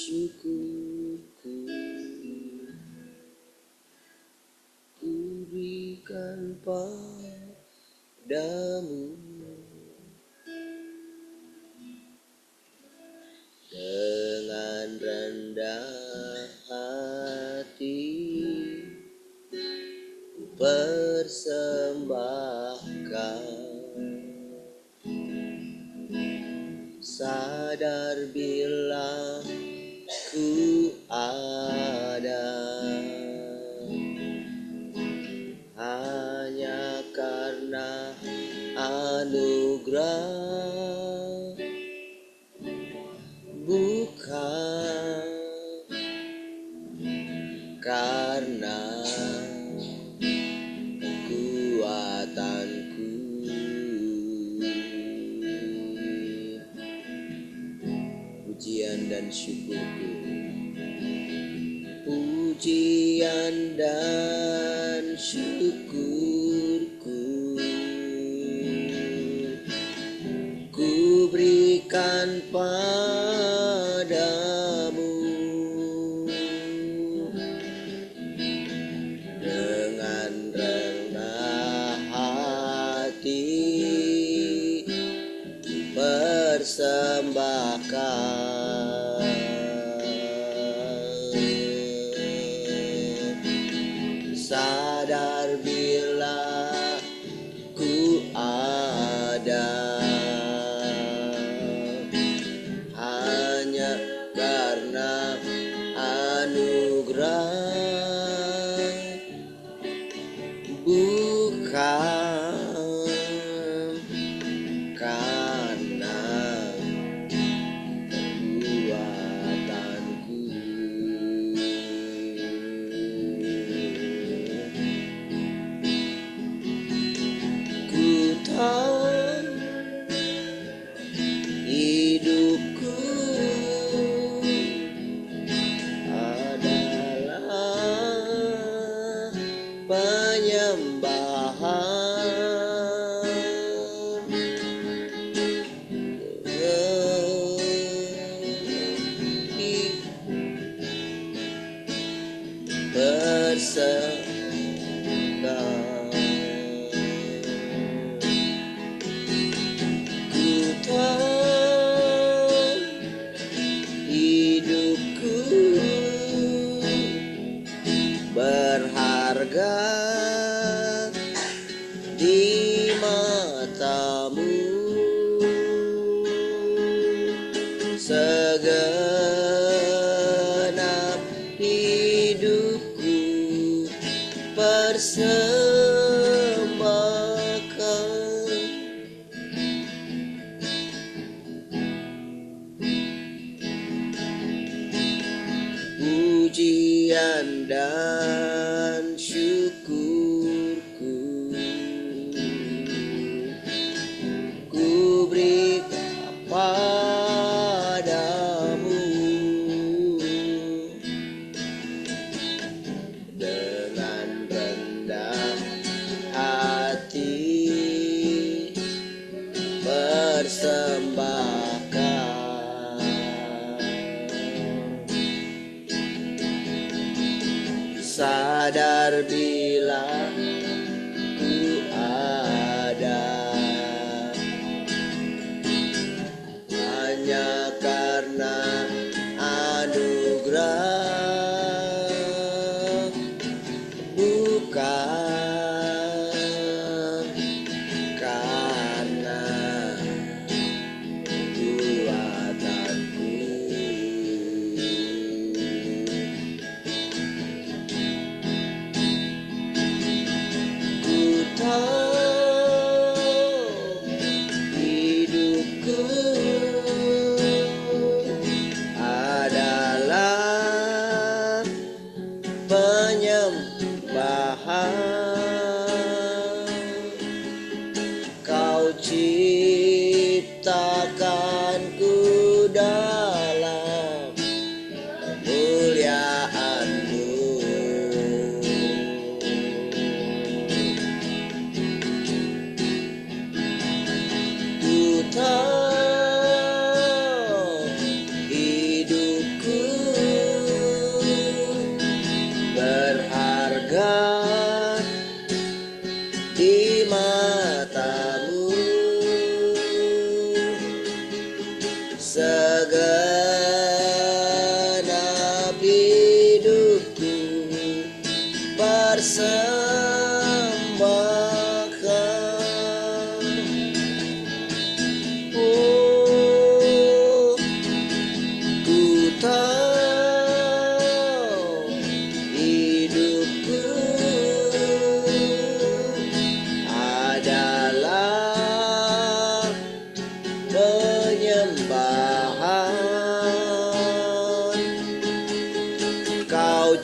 syukurku ku berikan padamu dengan rendah hati. Ku persembahkan, sadar bila ku ada hanya karena anugerah, bukan karena kekuatanku. Pujian dan syukurku, pujian dan syukurku ku berikan padamu dengan rendah hati. Persembahkan, sadar bila ku ada hanya karena anugerah, bukan karena kekuatanku. Ku tahu hidupku adalah penyembahan, persembahkan. Ku tahu hidupku berharga di matamu, segenap hidupku persembahkan, pujian dan syukurku ku berikan padamu dengan rendah hati. Persembahkan, sadar bila ku ada hanya karena anugerah, bukan karena kekuatanku.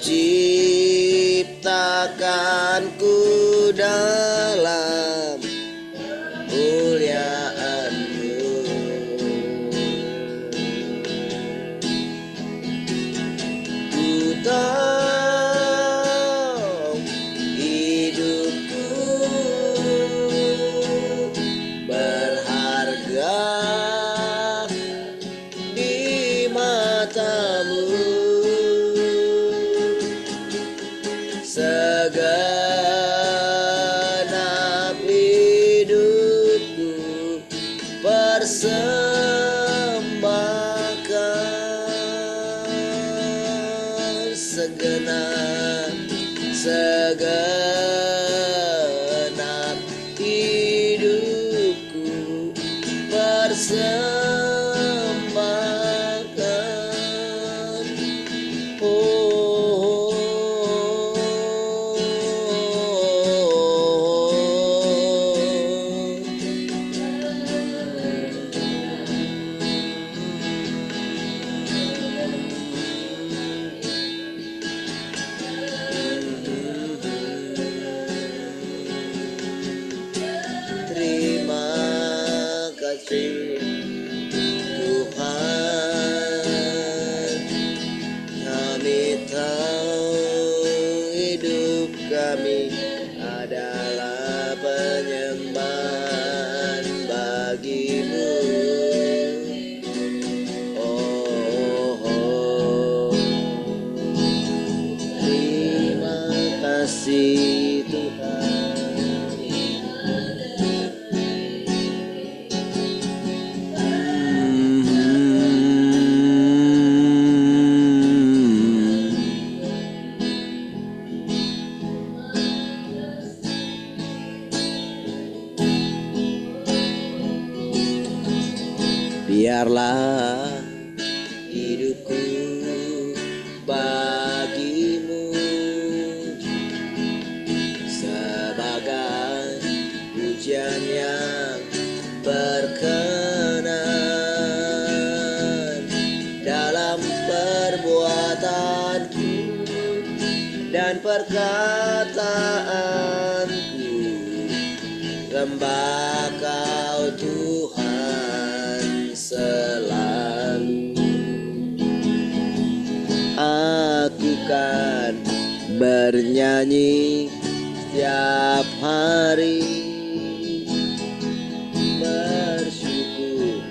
ciptakanku dalam kemuliaan-Mu. Ku tahu hidupku berharga di mata-Mu. Segenap hidupku persembahkan, segenap hidupku persembahkan. Terima kasih Tuhan, kami tahu hidup kami adalah penyembahan bagi-Mu. Terima kasih Tuhan. Biarlah hidupku bagi-Mu sebagai pujian yang berkenan dalam perbuatanku dan perkataanku. Sembah Kau Tuhan selalu. Aku kan bernyanyi setiap hari, bersyukur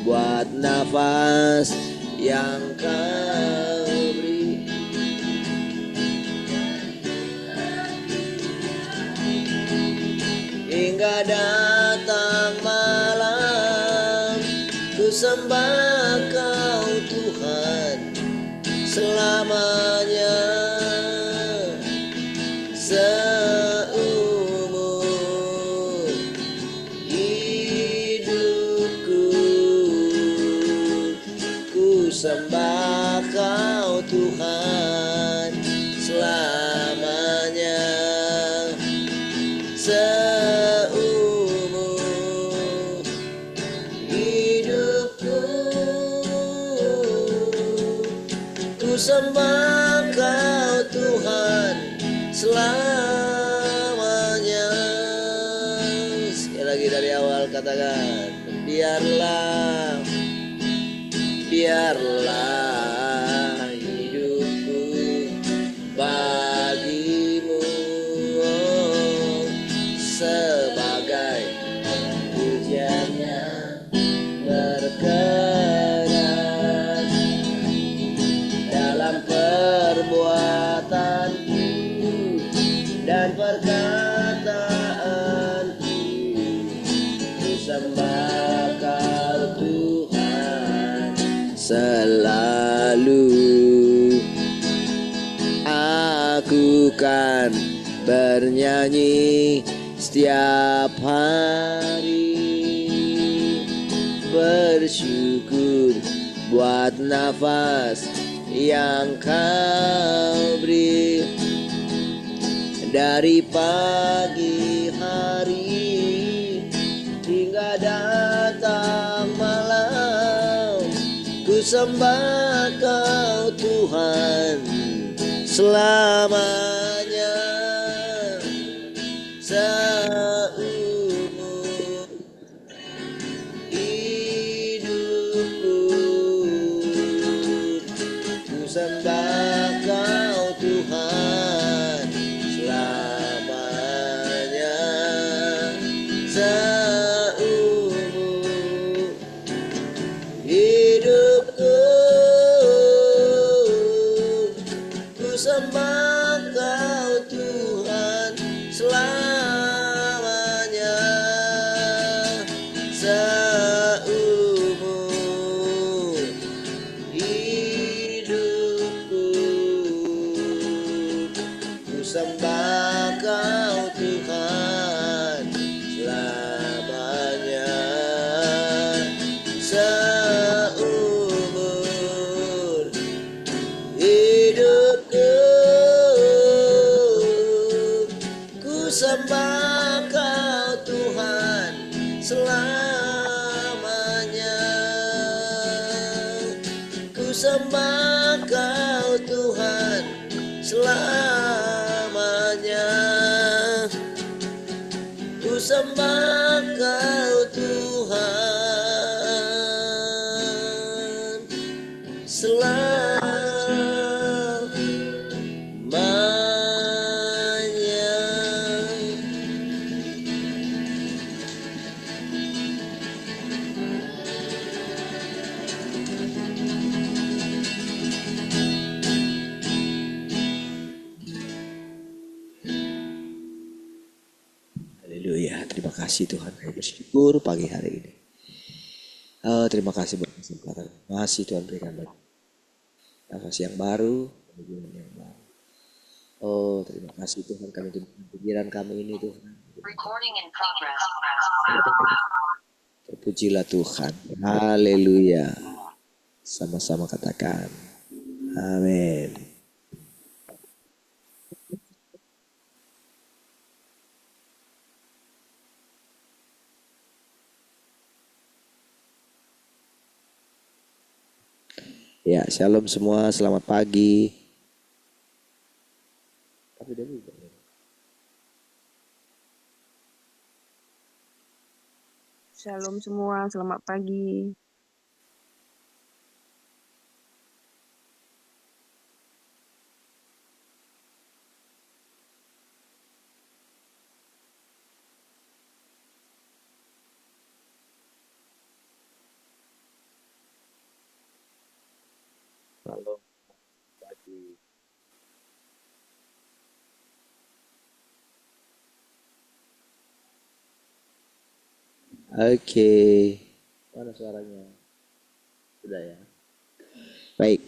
buat nafas yang Kau beri. Hingga datang malam, ku sembah Kau Tuhan selamanya. Seumur hidupku, ku sembah Kau Tuhan selamanya. Seumur hidupku, ku sembah Kau Tuhan selamanya. Sekali lagi dari awal katakan, biarlah hidupku bagi-Mu sebagai pujian yang berkenan dalam perbuatanku dan perkataanku. Ku sembah Kau Tuhan selalu. Aku kan bernyanyi setiap hari, bersyukur buat nafas yang Kau beri. Dari pagi hari hingga datang malam, ku sembah Kau Tuhan selamanya seumur hidupku. Ku sembah Kau Tuhan selamanya seumur hidupku. Ku sembah Kau Tuhan selamanya seumur hidupku. Ku sembah Kau Tuhan selamanya seumur hidupku. Ku sembah Kau Tuhan selamanya. Ku sembah Kau Tuhan selamanya. Ku sembah Kau Tuhan selamanya. Haleluya, terima kasih Tuhan, kami bersyukur pagi hari ini. Terima kasih buat kesempatan. Masih Tuhan berikan nafas yang baru, kemudian yang baru. Terima kasih Tuhan, kami diberikan pikiran kami ini Tuhan. Recording in progress. Terpujilah Tuhan. Haleluya. Sama-sama katakan. Amin. Ya, shalom semua, selamat pagi. Tapi udah buka ya. Shalom semua, selamat pagi. Shalom pagi. Oke. Mana suaranya? Sudah ya. Baik.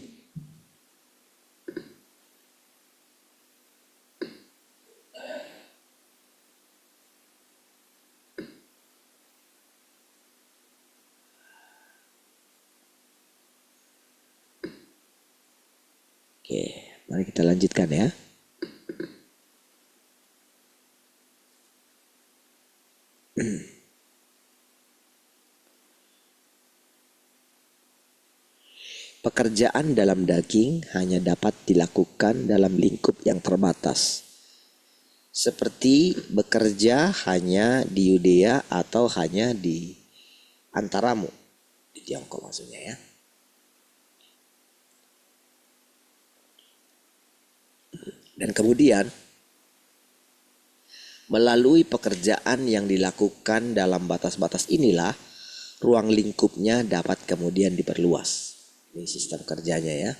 Oke, mari kita lanjutkan ya. Pekerjaan dalam daging hanya dapat dilakukan dalam lingkup yang terbatas. Seperti bekerja hanya di Yudea atau hanya di antaramu. Di Tiongkok maksudnya ya. Dan kemudian melalui pekerjaan yang dilakukan dalam batas-batas inilah ruang lingkupnya dapat kemudian diperluas. Ini sistem kerjanya ya.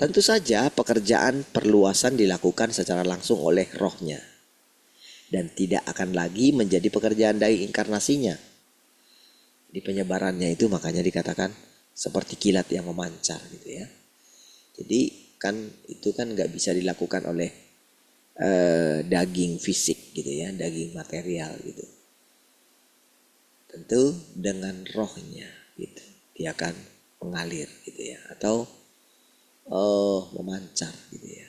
Tentu saja pekerjaan perluasan dilakukan secara langsung oleh rohnya. Dan tidak akan lagi menjadi pekerjaan dari inkarnasinya. Di penyebarannya itu makanya dikatakan seperti kilat yang memancar gitu ya. Jadi kan itu kan nggak bisa dilakukan oleh daging fisik gitu ya, daging material gitu. Tentu dengan rohnya gitu, dia akan mengalir gitu ya, atau memancar gitu ya.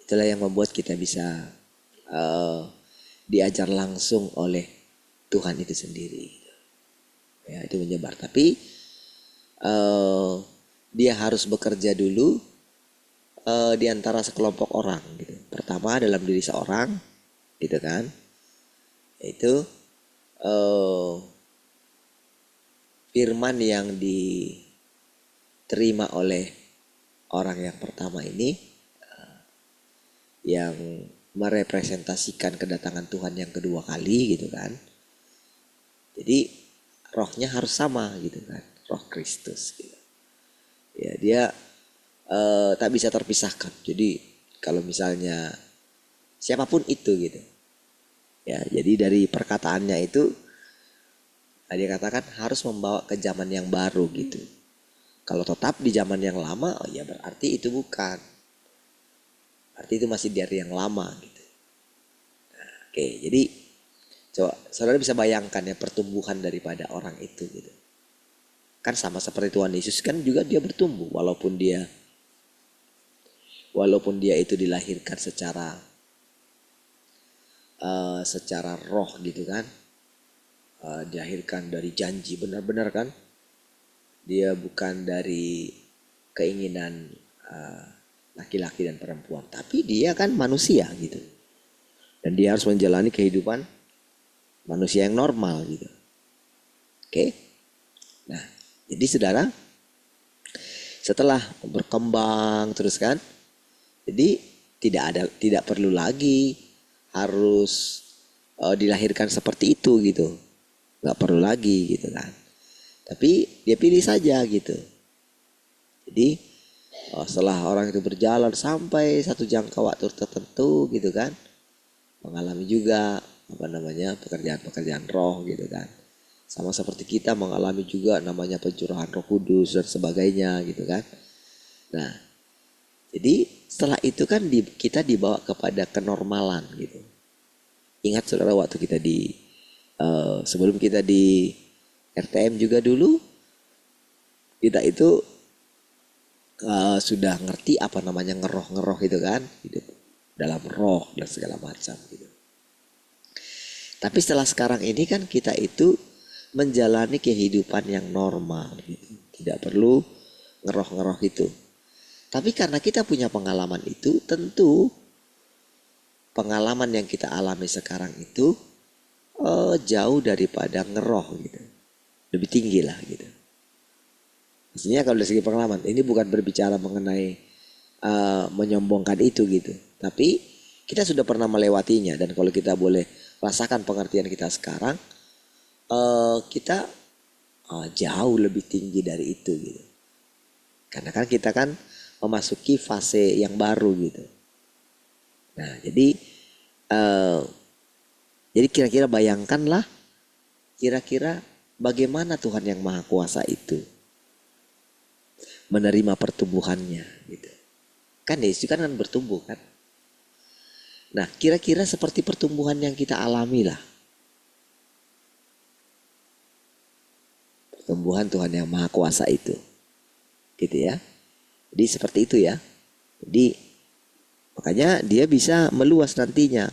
Itulah yang membuat kita bisa diajar langsung oleh Tuhan itu sendiri gitu. Ya, itu menyebar. Tapi dia harus bekerja dulu di antara sekelompok orang gitu. Pertama dalam diri seorang gitu kan, yaitu firman yang diterima oleh orang yang pertama ini, yang merepresentasikan kedatangan Tuhan yang kedua kali gitu kan. Jadi rohnya harus sama gitu kan, roh Kristus gitu. Ya dia tak bisa terpisahkan. Jadi kalau misalnya siapapun itu gitu, ya jadi dari perkataannya itu dia katakan harus membawa ke zaman yang baru gitu. Kalau tetap di zaman yang lama, oh ya berarti itu bukan. Berarti itu masih dari yang lama gitu. Nah, oke, jadi coba saudara bisa bayangkan ya pertumbuhan daripada orang itu gitu. Kan sama seperti Tuhan Yesus kan juga dia bertumbuh walaupun dia itu dilahirkan secara roh gitu kan. Dilahirkan dari janji benar-benar kan. Dia bukan dari keinginan laki-laki dan perempuan, tapi dia kan manusia gitu. Dan dia harus menjalani kehidupan manusia yang normal gitu. Oke. Nah, jadi saudara, setelah berkembang terus kan, jadi tidak perlu lagi harus dilahirkan seperti itu gitu, nggak perlu lagi gitu kan. Tapi dia pilih saja gitu. Jadi setelah orang itu berjalan sampai satu jangka waktu tertentu gitu kan, mengalami juga pekerjaan-pekerjaan roh gitu kan. Sama seperti kita mengalami juga namanya pencurahan Roh Kudus dan sebagainya gitu kan. Nah, jadi setelah itu kan kita dibawa kepada kenormalan gitu. Ingat saudara waktu kita sebelum kita di RTM juga dulu, kita itu sudah ngerti apa namanya ngeroh itu kan, hidup dalam roh dan segala macam gitu. Tapi setelah sekarang ini kan kita itu menjalani kehidupan yang normal gitu. Tidak perlu ngeroh itu. Tapi karena kita punya pengalaman itu, tentu pengalaman yang kita alami sekarang itu jauh daripada ngeroh gitu. Lebih tinggi lah gitu. Maksudnya kalau dari segi pengalaman, ini bukan berbicara mengenai menyombongkan itu gitu. Tapi kita sudah pernah melewatinya, dan kalau kita boleh rasakan pengertian kita sekarang, kita jauh lebih tinggi dari itu gitu. Karena kan kita kan memasuki fase yang baru gitu. Nah jadi kira-kira bayangkanlah, kira-kira bagaimana Tuhan yang Maha Kuasa itu menerima pertumbuhannya gitu. Kan Yesus kan bertumbuh kan. Nah kira-kira seperti pertumbuhan yang kita alami lah. Pertumbuhan Tuhan yang Maha Kuasa itu. Gitu ya. Jadi seperti itu ya. Jadi makanya dia bisa meluas nantinya.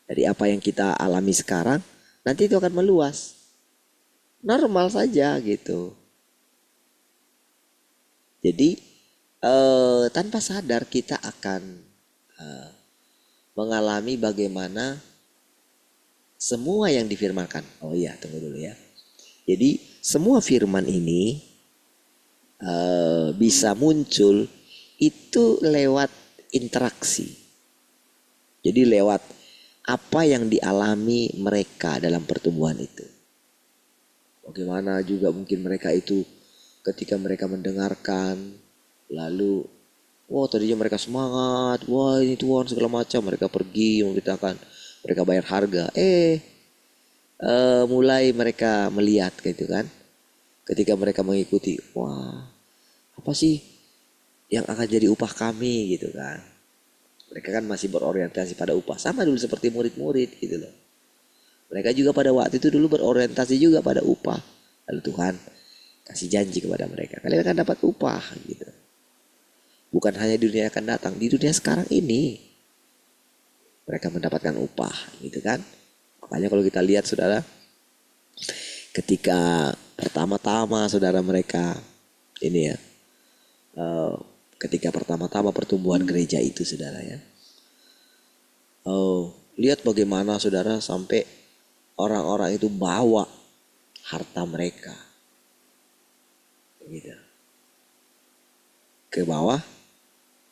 Dari apa yang kita alami sekarang, nanti itu akan meluas. Normal saja gitu. Jadi tanpa sadar kita akan mengalami bagaimana semua yang difirmankan. Oh iya, tunggu dulu ya. Jadi semua firman ini bisa muncul itu lewat interaksi. Jadi lewat apa yang dialami mereka dalam pertumbuhan itu. Bagaimana juga mungkin mereka itu ketika mereka mendengarkan, lalu wah tadinya mereka semangat, wah ini Tuhan segala macam, mereka pergi memberitakan, mereka bayar harga, mulai mereka melihat gitu kan, ketika mereka mengikuti, wah apa sih yang akan jadi upah kami gitu kan. Mereka kan masih berorientasi pada upah, sama dulu seperti murid-murid gitu loh. Mereka juga pada waktu itu dulu berorientasi juga pada upah. Lalu Tuhan kasih janji kepada mereka, kalian akan dapat upah gitu. Bukan hanya di dunia akan datang, di dunia sekarang ini mereka mendapatkan upah gitu kan. Makanya kalau kita lihat saudara, ketika pertama-tama saudara mereka ini ya, ketika pertama-tama pertumbuhan gereja itu saudara ya. Lihat bagaimana saudara sampai orang-orang itu bawa harta mereka gitu ke bawah,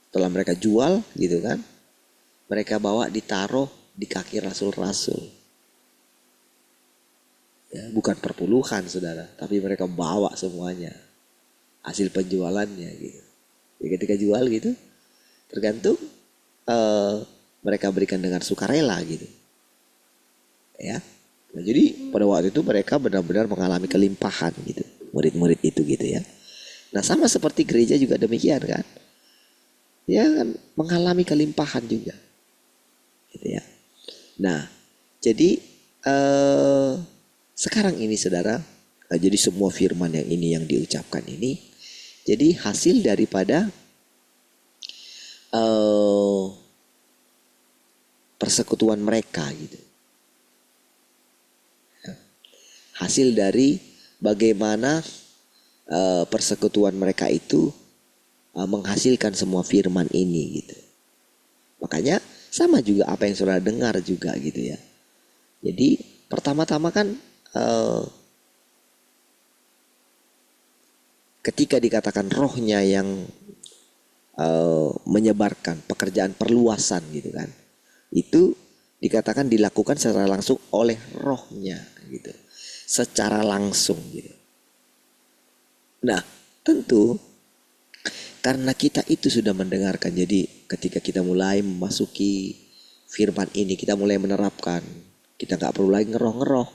setelah mereka jual gitu kan, mereka bawa ditaruh di kaki rasul-rasul ya, bukan perpuluhan saudara, tapi mereka bawa semuanya hasil penjualannya gitu ya. Ketika jual gitu tergantung mereka berikan dengan sukarela gitu ya. Nah, jadi pada waktu itu mereka benar-benar mengalami kelimpahan gitu, murid-murid itu gitu ya. Nah sama seperti gereja juga demikian kan, ya kan mengalami kelimpahan juga gitu ya. Nah jadi sekarang ini saudara, jadi semua firman yang ini yang diucapkan ini jadi hasil daripada persekutuan mereka gitu. Hasil dari bagaimana persekutuan mereka itu menghasilkan semua firman ini gitu. Makanya sama juga apa yang saudara dengar juga gitu ya. Jadi pertama-tama kan ketika dikatakan rohnya yang menyebarkan pekerjaan perluasan gitu kan, itu dikatakan dilakukan secara langsung oleh rohnya gitu, secara langsung gitu. Nah tentu karena kita itu sudah mendengarkan, jadi ketika kita mulai memasuki firman ini, kita mulai menerapkan, kita nggak perlu lagi ngeroh-ngeroh,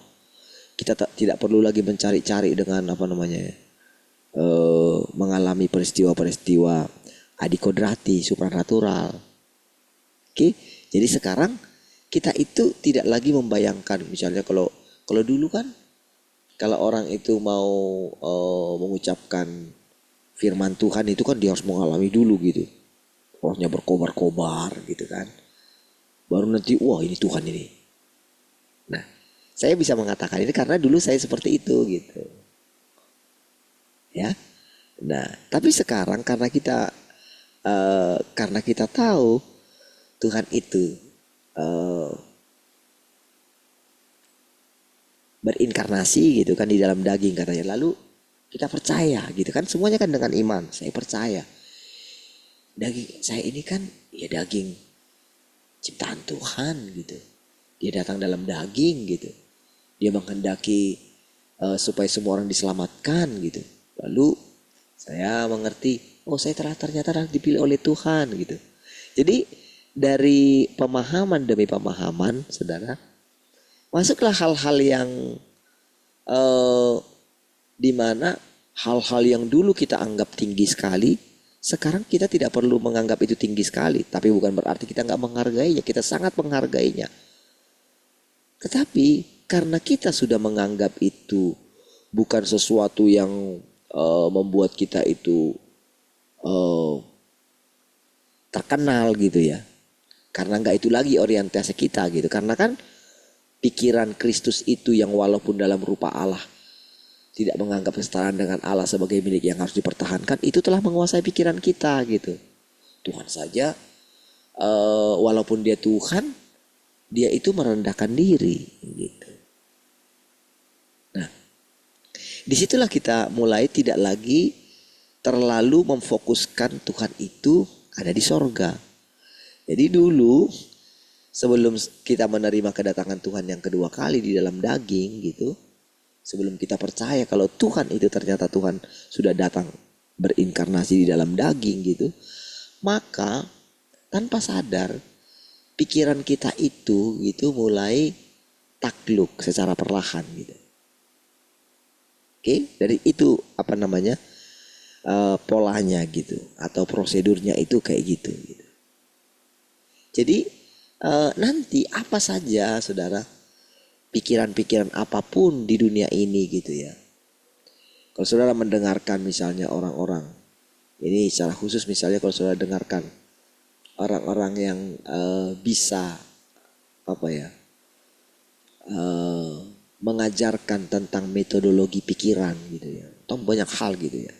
kita tidak perlu lagi mencari-cari dengan apa namanya ya, mengalami peristiwa-peristiwa adikodrati supranatural. Oke, jadi sekarang kita itu tidak lagi membayangkan, misalnya kalau dulu kan kalau orang itu mau mengucapkan firman Tuhan itu kan dia harus mengalami dulu gitu, rohnya berkobar-kobar gitu kan, baru nanti wah ini Tuhan ini. Nah saya bisa mengatakan ini karena dulu saya seperti itu gitu ya. Nah tapi sekarang karena kita tahu Tuhan itu berinkarnasi gitu kan di dalam daging katanya, lalu kita percaya gitu kan, semuanya kan dengan iman. Saya percaya daging saya ini kan ya daging ciptaan Tuhan gitu, dia datang dalam daging gitu, dia menghendaki supaya semua orang diselamatkan gitu. Lalu saya mengerti, oh saya ternyata dipilih oleh Tuhan gitu. Jadi dari pemahaman demi pemahaman saudara, masuklah hal-hal yang di mana hal-hal yang dulu kita anggap tinggi sekali, sekarang kita tidak perlu menganggap itu tinggi sekali. Tapi bukan berarti kita nggak menghargainya, kita sangat menghargainya. Tetapi karena kita sudah menganggap itu bukan sesuatu yang membuat kita itu terkenal gitu ya, karena nggak itu lagi orientasi kita gitu. Karena kan pikiran Kristus itu yang walaupun dalam rupa Allah tidak menganggap kesetaraan dengan Allah sebagai milik yang harus dipertahankan, itu telah menguasai pikiran kita gitu. Tuhan saja walaupun dia Tuhan, dia itu merendahkan diri gitu. Nah disitulah kita mulai tidak lagi terlalu memfokuskan Tuhan itu ada di sorga. Jadi dulu sebelum kita menerima kedatangan Tuhan yang kedua kali di dalam daging gitu, sebelum kita percaya kalau Tuhan itu ternyata Tuhan sudah datang berinkarnasi di dalam daging gitu, maka tanpa sadar pikiran kita itu gitu mulai takluk secara perlahan gitu. Oke, dari itu apa namanya polanya gitu atau prosedurnya itu kayak gitu. Jadi nanti apa saja saudara, pikiran-pikiran apapun di dunia ini gitu ya. Kalau saudara mendengarkan misalnya orang-orang, ini secara khusus misalnya kalau saudara dengarkan orang-orang yang bisa apa ya mengajarkan tentang metodologi pikiran gitu ya, atau banyak hal gitu ya.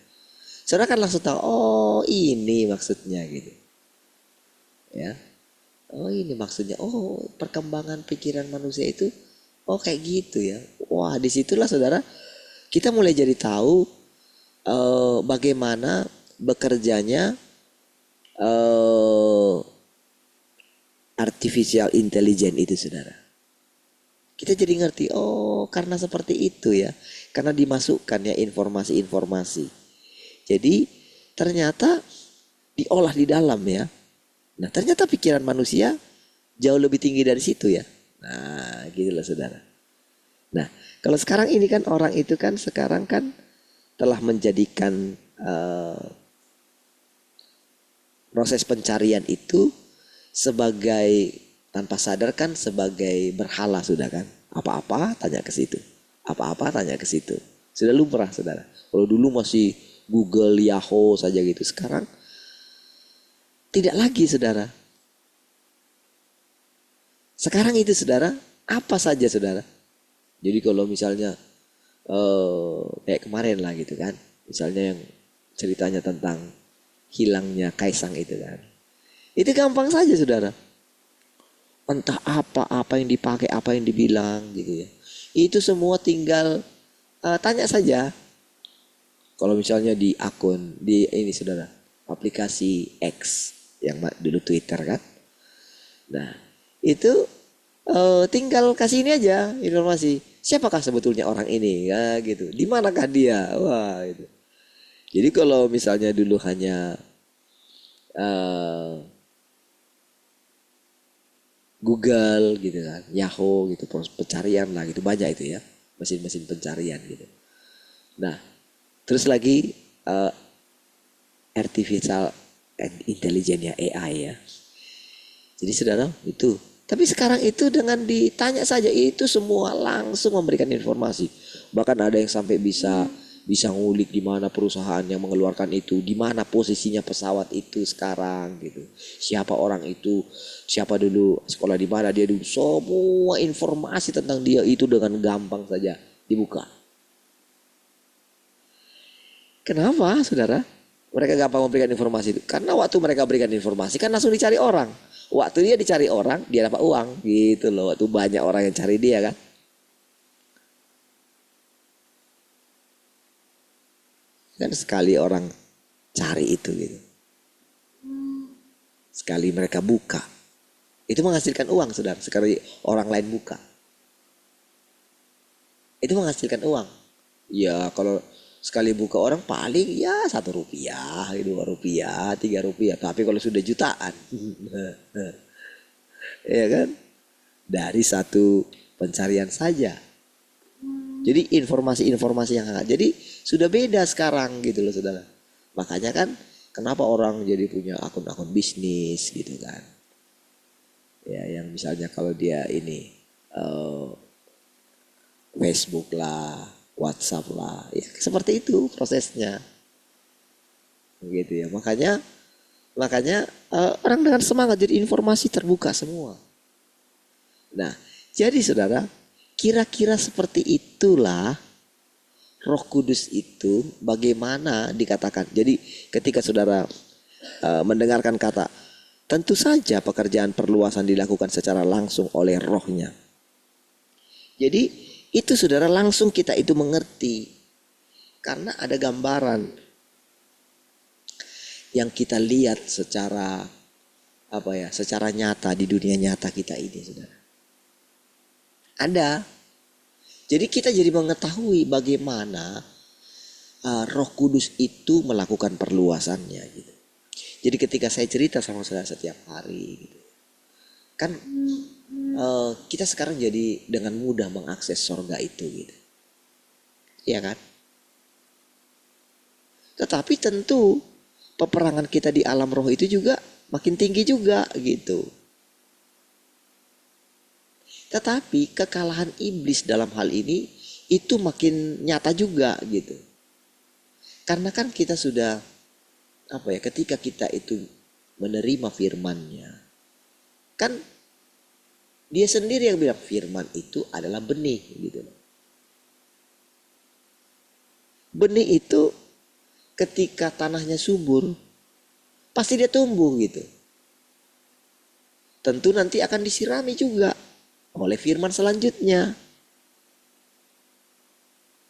Saudara kan langsung tahu, oh ini maksudnya gitu. Ya. Oh ini maksudnya, oh perkembangan pikiran manusia itu, oh kayak gitu ya. Wah disitulah saudara, kita mulai jadi tahu bagaimana bekerjanya eh, artificial intelligence itu saudara. Kita jadi ngerti, oh karena seperti itu ya. Karena dimasukkan ya informasi-informasi. Jadi ternyata diolah di dalam ya. Nah ternyata pikiran manusia jauh lebih tinggi dari situ ya. Nah gitu loh saudara. Nah kalau sekarang ini kan orang itu kan sekarang kan telah menjadikan proses pencarian itu sebagai tanpa sadar kan sebagai berhala sudah kan. Apa-apa tanya ke situ. Apa-apa tanya ke situ. Sudah lumrah saudara. Kalau dulu masih Google, Yahoo saja gitu. Sekarang tidak lagi saudara. Sekarang itu saudara, apa saja saudara. Jadi kalau misalnya kayak kemarin lah gitu kan. Misalnya yang ceritanya tentang hilangnya Kaisang itu kan. Itu gampang saja saudara. Entah apa yang dipakai, apa yang dibilang gitu ya. Itu semua tinggal tanya saja. Kalau misalnya di akun, di ini saudara, aplikasi X yang dulu Twitter kan. Nah itu tinggal kasih ini aja informasi. Siapakah sebetulnya orang ini ya gitu. Di manakah dia? Wah itu. Jadi kalau misalnya dulu hanya Google gitu kan, Yahoo gitu, pencarian lah gitu banyak itu ya, mesin-mesin pencarian gitu. Nah, terus lagi artificial intelligence ya AI ya. Jadi saudara itu. Tapi sekarang itu dengan ditanya saja itu semua langsung memberikan informasi. Bahkan ada yang sampai bisa ngulik di mana perusahaan yang mengeluarkan itu, di mana posisinya pesawat itu sekarang gitu. Siapa orang itu, siapa dulu sekolah di mana dia dulu, semua informasi tentang dia itu dengan gampang saja dibuka. Kenapa saudara? Mereka gampang memberikan informasi itu. Karena waktu mereka berikan informasi kan langsung dicari orang. Waktu dia dicari orang, dia dapat uang gitu loh. Waktu banyak orang yang cari dia kan. Kan sekali orang cari itu gitu. Sekali mereka buka. Itu menghasilkan uang saudara. Sekali orang lain buka. Itu menghasilkan uang. Ya kalau sekali buka orang paling ya Rp1, Rp2, Rp3. Tapi kalau sudah jutaan. Ya kan? Dari satu pencarian saja. Jadi informasi-informasi yang hangat. Jadi sudah beda sekarang gitu loh saudara. Makanya kan kenapa orang jadi punya akun-akun bisnis gitu kan. Ya yang misalnya kalau dia ini Facebook lah, WhatsApp lah. Ya seperti itu prosesnya. Gitu ya. Makanya orang dengan semangat jadi informasi terbuka semua. Nah, jadi saudara, kira-kira seperti itulah Roh Kudus itu bagaimana dikatakan. Jadi ketika saudara mendengarkan kata, tentu saja pekerjaan perluasan dilakukan secara langsung oleh rohnya. Jadi itu saudara langsung kita itu mengerti. Karena ada gambaran yang kita lihat secara secara nyata di dunia nyata kita ini saudara. Ada. Jadi kita jadi mengetahui bagaimana Roh Kudus itu melakukan perluasannya gitu. Jadi ketika saya cerita sama saudara setiap hari gitu. Kan kita sekarang jadi dengan mudah mengakses sorga itu gitu. Iya kan? Tetapi tentu peperangan kita di alam roh itu juga makin tinggi juga gitu. Tetapi kekalahan iblis dalam hal ini itu makin nyata juga gitu. Karena kan kita sudah ketika kita itu menerima firman-Nya. Kan dia sendiri yang bilang firman itu adalah benih gitu. Benih itu ketika tanahnya subur, pasti dia tumbuh gitu. Tentu nanti akan disirami juga oleh firman selanjutnya.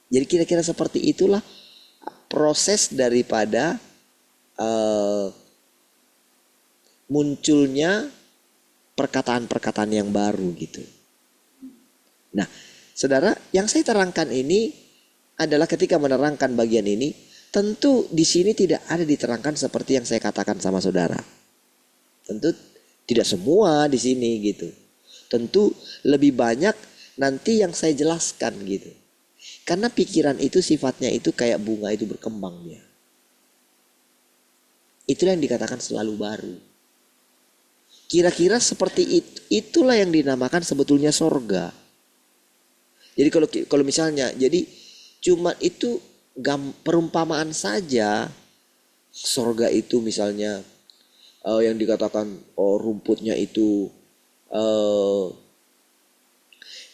Jadi kira-kira seperti itulah proses daripada munculnya perkataan-perkataan yang baru gitu. Nah, saudara, yang saya terangkan ini adalah ketika menerangkan bagian ini, tentu di sini tidak ada diterangkan seperti yang saya katakan sama saudara. Tentu tidak semua di sini gitu. Tentu lebih banyak nanti yang saya jelaskan gitu. Karena pikiran itu sifatnya itu kayak bunga itu berkembang dia. Itulah yang dikatakan selalu baru. Kira-kira seperti itulah yang dinamakan sebetulnya sorga. Jadi kalau misalnya, jadi cuma itu perumpamaan saja. Sorga itu misalnya yang dikatakan rumputnya itu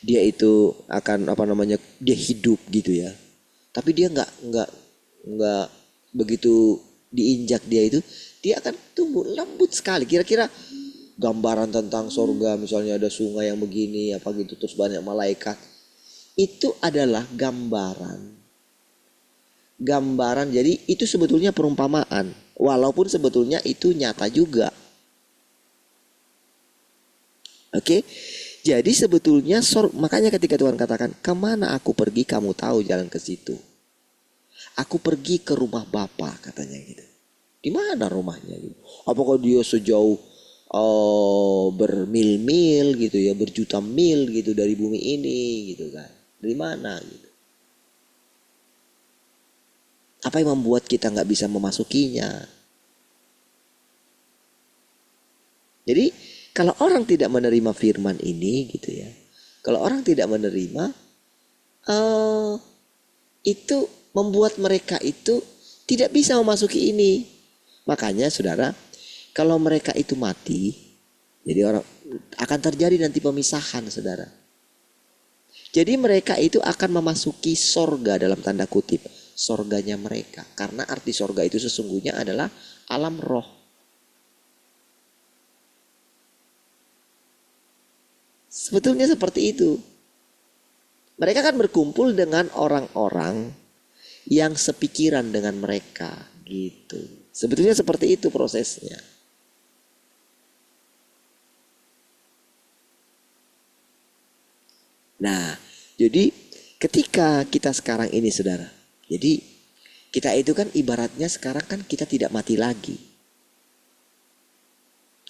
dia itu akan dia hidup gitu ya. Tapi dia nggak begitu diinjak dia akan tumbuh lembut sekali. Kira-kira gambaran tentang sorga misalnya ada sungai yang begini apa gitu terus banyak malaikat, itu adalah gambaran. Jadi itu sebetulnya perumpamaan, walaupun sebetulnya itu nyata juga. Oke, jadi sebetulnya makanya ketika Tuhan katakan kemana aku pergi kamu tahu jalan ke situ. Aku pergi ke rumah Bapa katanya gitu. Di mana rumahnya gitu? Apakah dia sejauh bermil-mil gitu ya, berjuta mil gitu dari bumi ini gitu kan? Dari mana gitu? Apa yang membuat kita nggak bisa memasukinya? Jadi kalau orang tidak menerima firman ini gitu ya, kalau orang tidak menerima, itu membuat mereka itu tidak bisa memasuki ini. Makanya saudara, kalau mereka itu mati, jadi orang akan terjadi nanti pemisahan saudara. Jadi mereka itu akan memasuki sorga dalam tanda kutip, sorganya mereka. Karena arti sorga itu sesungguhnya adalah alam roh. Sebetulnya seperti itu. Mereka kan berkumpul dengan orang-orang yang sepikiran dengan mereka gitu. Sebetulnya seperti itu prosesnya. Nah, jadi ketika kita sekarang ini saudara, jadi kita itu kan ibaratnya sekarang kan kita tidak mati lagi.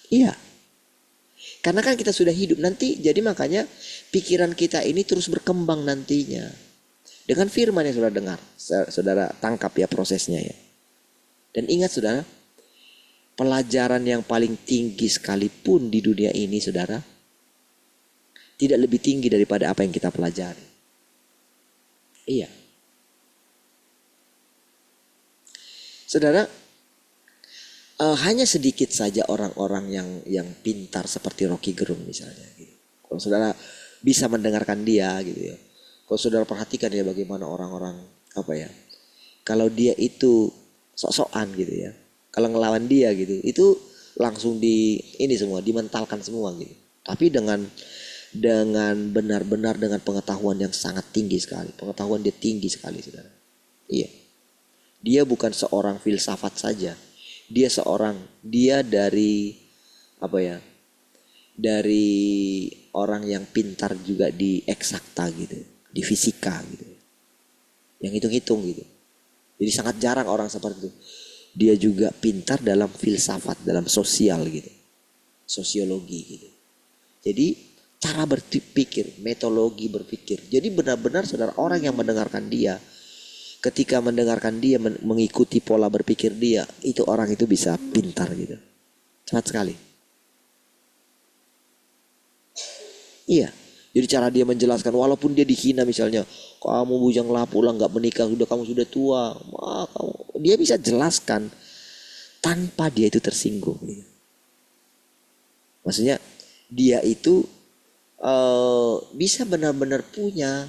Iya. Karena kan kita sudah hidup nanti, jadi makanya pikiran kita ini terus berkembang nantinya. Dengan firman yang sudah dengar, saudara tangkap ya prosesnya ya. Dan ingat saudara, pelajaran yang paling tinggi sekalipun di dunia ini saudara, tidak lebih tinggi daripada apa yang kita pelajari. Iya. Saudara, hanya sedikit saja orang-orang yang pintar seperti Rocky Gerung misalnya gitu. Kalau saudara bisa mendengarkan dia gitu ya. Kalau saudara perhatikan ya bagaimana orang-orang kalau dia itu sok-sokan gitu ya. Kalau ngelawan dia gitu, itu langsung dimentalkan semua gitu. Tapi dengan benar-benar dengan pengetahuan yang sangat tinggi sekali. Pengetahuan dia tinggi sekali saudara. Iya. Dia bukan seorang filsafat saja. Dia dari dari orang yang pintar juga di eksakta gitu, di fisika gitu, yang hitung-hitung gitu. Jadi sangat jarang orang seperti itu. Dia juga pintar dalam filsafat, dalam sosial gitu, sosiologi gitu. Jadi cara berpikir, metodologi berpikir. Jadi benar-benar saudara orang yang mendengarkan dia, ketika mendengarkan dia mengikuti pola berpikir dia, itu orang itu bisa pintar gitu. Cepat sekali. Iya. Jadi cara dia menjelaskan walaupun dia dihina misalnya, kamu bujang lapuk lah nggak menikah kamu sudah tua, dia bisa jelaskan tanpa dia itu tersinggung. Gitu. Maksudnya dia itu bisa benar-benar punya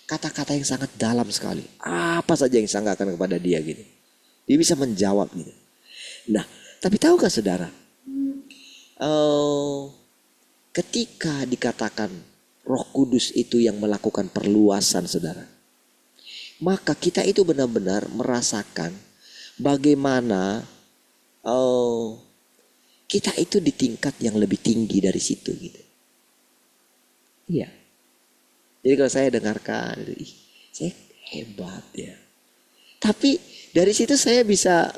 kata-kata yang sangat dalam sekali. Apa saja yang disangkakan kepada dia gitu. Dia bisa menjawab gitu. Nah, tapi tahukah saudara, eh, ketika dikatakan Roh Kudus itu yang melakukan perluasan saudara, maka kita itu benar-benar merasakan bagaimana kita itu di tingkat yang lebih tinggi dari situ gitu. Iya. Jadi kalau saya dengarkan, ih, saya hebat ya. Tapi dari situ saya bisa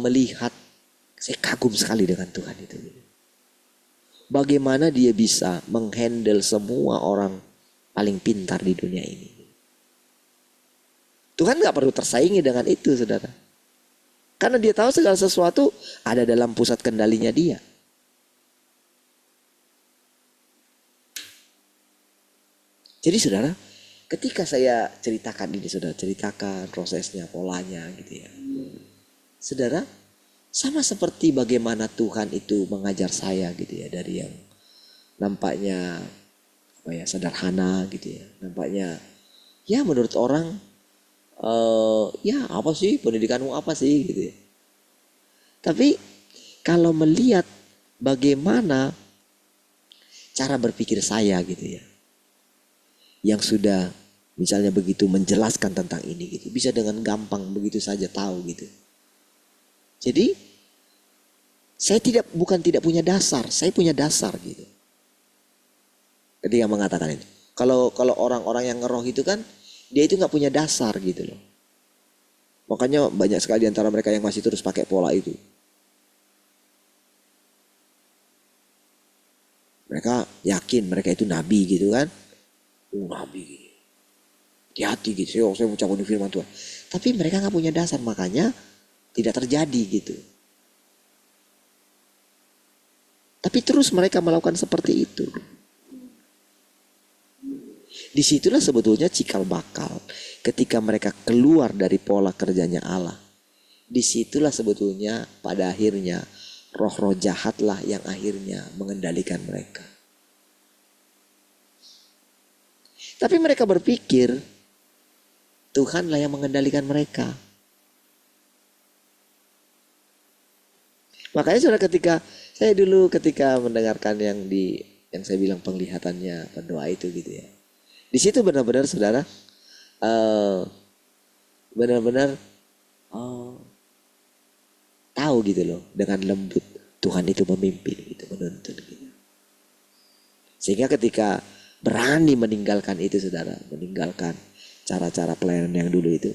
melihat, saya kagum sekali dengan Tuhan itu. Bagaimana dia bisa menghandle semua orang paling pintar di dunia ini. Tuhan gak perlu tersaingi dengan itu saudara. Karena dia tahu segala sesuatu ada dalam pusat kendalinya dia. Jadi saudara, ketika saya ceritakan ini, saudara ceritakan prosesnya, polanya gitu ya. Saudara, sama seperti bagaimana Tuhan itu mengajar saya gitu ya, dari yang nampaknya sederhana gitu ya, nampaknya ya menurut orang ya apa sih pendidikanmu apa sih gitu ya. Tapi kalau melihat bagaimana cara berpikir saya gitu ya, yang sudah misalnya begitu menjelaskan tentang ini gitu, bisa dengan gampang begitu saja tahu gitu. Jadi saya bukan tidak punya dasar, saya punya dasar gitu. Ketika mengatakan ini, kalau orang-orang yang ngeroh itu kan dia itu nggak punya dasar gitu loh. Makanya banyak sekali di antara mereka yang masih terus pakai pola itu. Mereka yakin mereka itu nabi gitu kan. Nabi gitu. Hati-hati gitu, saya mau cabut firman Tuhan. Tapi mereka nggak punya dasar, makanya tidak terjadi gitu. Tapi terus mereka melakukan seperti itu. Disitulah sebetulnya cikal bakal ketika mereka keluar dari pola kerjanya Allah. Disitulah sebetulnya pada akhirnya roh-roh jahatlah yang akhirnya mengendalikan mereka. Tapi mereka berpikir Tuhanlah yang mengendalikan mereka. Makanya saudara, ketika saya dulu ketika mendengarkan yang saya bilang penglihatannya pendoa itu gitu ya. Di situ benar-benar saudara benar-benar tahu gitu loh, dengan lembut Tuhan itu memimpin gitu, menuntun gitu. Sehingga ketika berani meninggalkan itu saudara, meninggalkan cara-cara pelayanan yang dulu itu,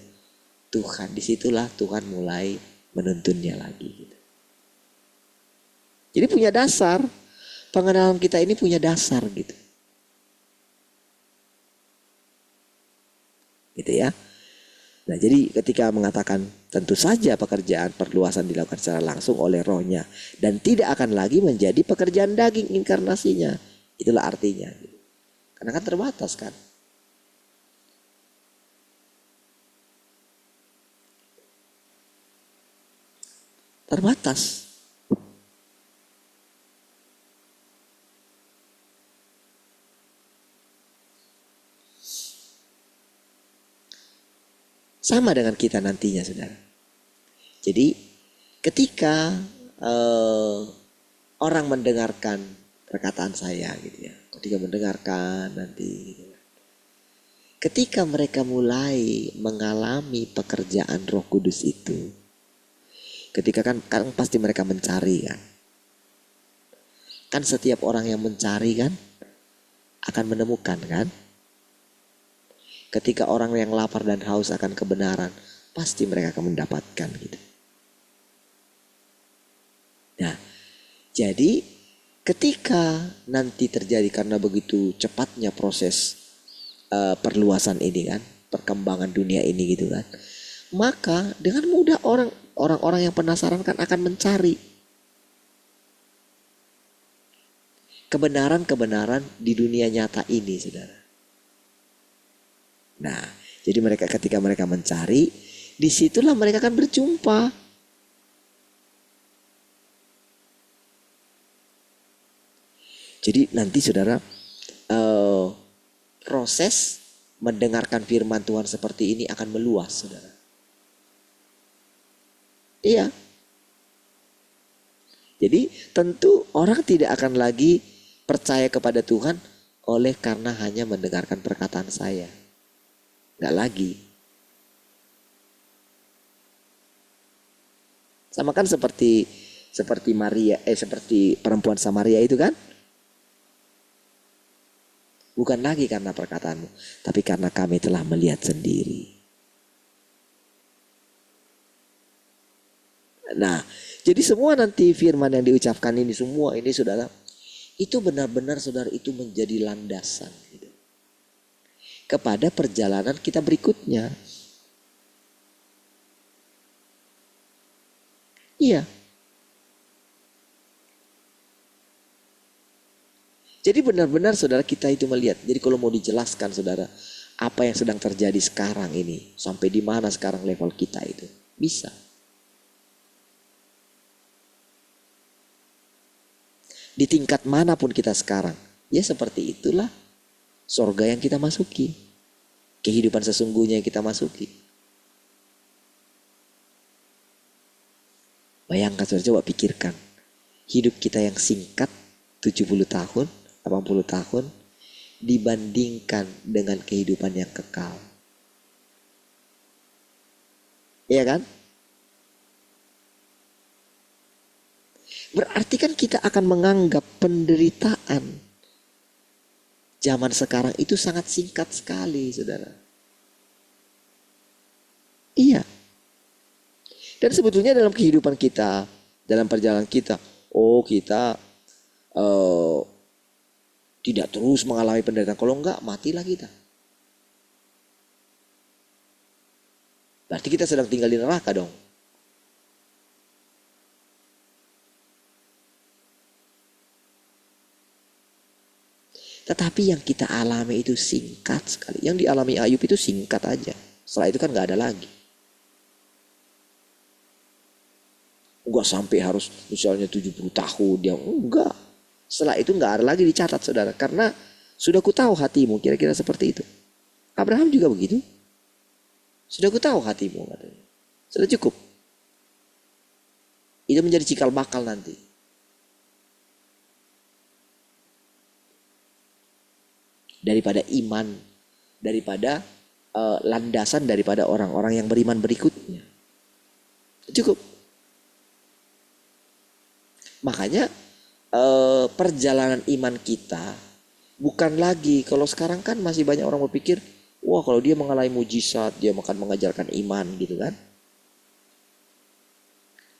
Tuhan disitulah Tuhan mulai menuntunnya lagi gitu. Jadi punya dasar, pengenalan kita ini punya dasar gitu. Gitu ya. Nah jadi ketika mengatakan tentu saja pekerjaan perluasan dilakukan secara langsung oleh rohnya dan tidak akan lagi menjadi pekerjaan daging inkarnasinya. Itulah artinya. Karena kan terbatas kan. Terbatas. Sama dengan kita nantinya saudara. Jadi ketika orang mendengarkan perkataan saya gitu ya. Ketika mendengarkan nanti gitu. Ketika mereka mulai mengalami pekerjaan Roh Kudus itu. Ketika kan pasti mereka mencari kan. Kan setiap orang yang mencari kan akan menemukan kan. Ketika orang yang lapar dan haus akan kebenaran, pasti mereka akan mendapatkan gitu. Nah, jadi ketika nanti terjadi karena begitu cepatnya proses perluasan ini kan, perkembangan dunia ini gitu kan, maka dengan mudah orang-orang yang penasaran kan akan mencari kebenaran-kebenaran di dunia nyata ini, saudara. Nah, jadi ketika mereka mencari, disitulah mereka akan berjumpa. Jadi nanti saudara, proses mendengarkan firman Tuhan seperti ini akan meluas, saudara. Iya. Jadi tentu orang tidak akan lagi percaya kepada Tuhan oleh karena hanya mendengarkan perkataan saya. Nggak lagi. Sama kan seperti Maria, seperti perempuan Samaria itu kan? Bukan lagi karena perkataanmu, tapi karena kami telah melihat sendiri. Nah, jadi semua nanti firman yang diucapkan ini semua ini saudara, itu benar-benar saudara itu menjadi landasan gitu, kepada perjalanan kita berikutnya. Iya. Jadi benar-benar saudara kita itu melihat. Jadi kalau mau dijelaskan saudara, apa yang sedang terjadi sekarang ini, sampai di mana sekarang level kita itu, bisa. Di tingkat manapun kita sekarang, ya seperti itulah sorga yang kita masuki. Kehidupan sesungguhnya yang kita masuki. Bayangkan saudara, coba pikirkan. Hidup kita yang singkat, 70 tahun, 80 tahun, dibandingkan dengan kehidupan yang kekal. Iya kan? Berarti kan kita akan menganggap penderitaan zaman sekarang itu sangat singkat sekali, saudara. Iya. Dan sebetulnya dalam kehidupan kita, dalam perjalanan kita, kita tidak terus mengalami penderitaan. Kalau enggak, matilah kita. Berarti kita sedang tinggal di neraka dong. Tetapi yang kita alami itu singkat sekali. Yang dialami Ayub itu singkat aja. Setelah itu kan gak ada lagi. Enggak sampai harus misalnya 70 tahun. Dia enggak. Setelah itu gak ada lagi dicatat saudara. Karena sudah ku tahu hatimu, kira-kira seperti itu. Abraham juga begitu. Sudah ku tahu hatimu katanya. Sudah cukup. Itu menjadi cikal bakal nanti. Daripada iman, daripada landasan daripada orang-orang yang beriman berikutnya. Cukup. Makanya perjalanan iman kita bukan lagi, kalau sekarang kan masih banyak orang berpikir, wah kalau dia mengalami mujizat, dia akan mengajarkan iman gitu kan.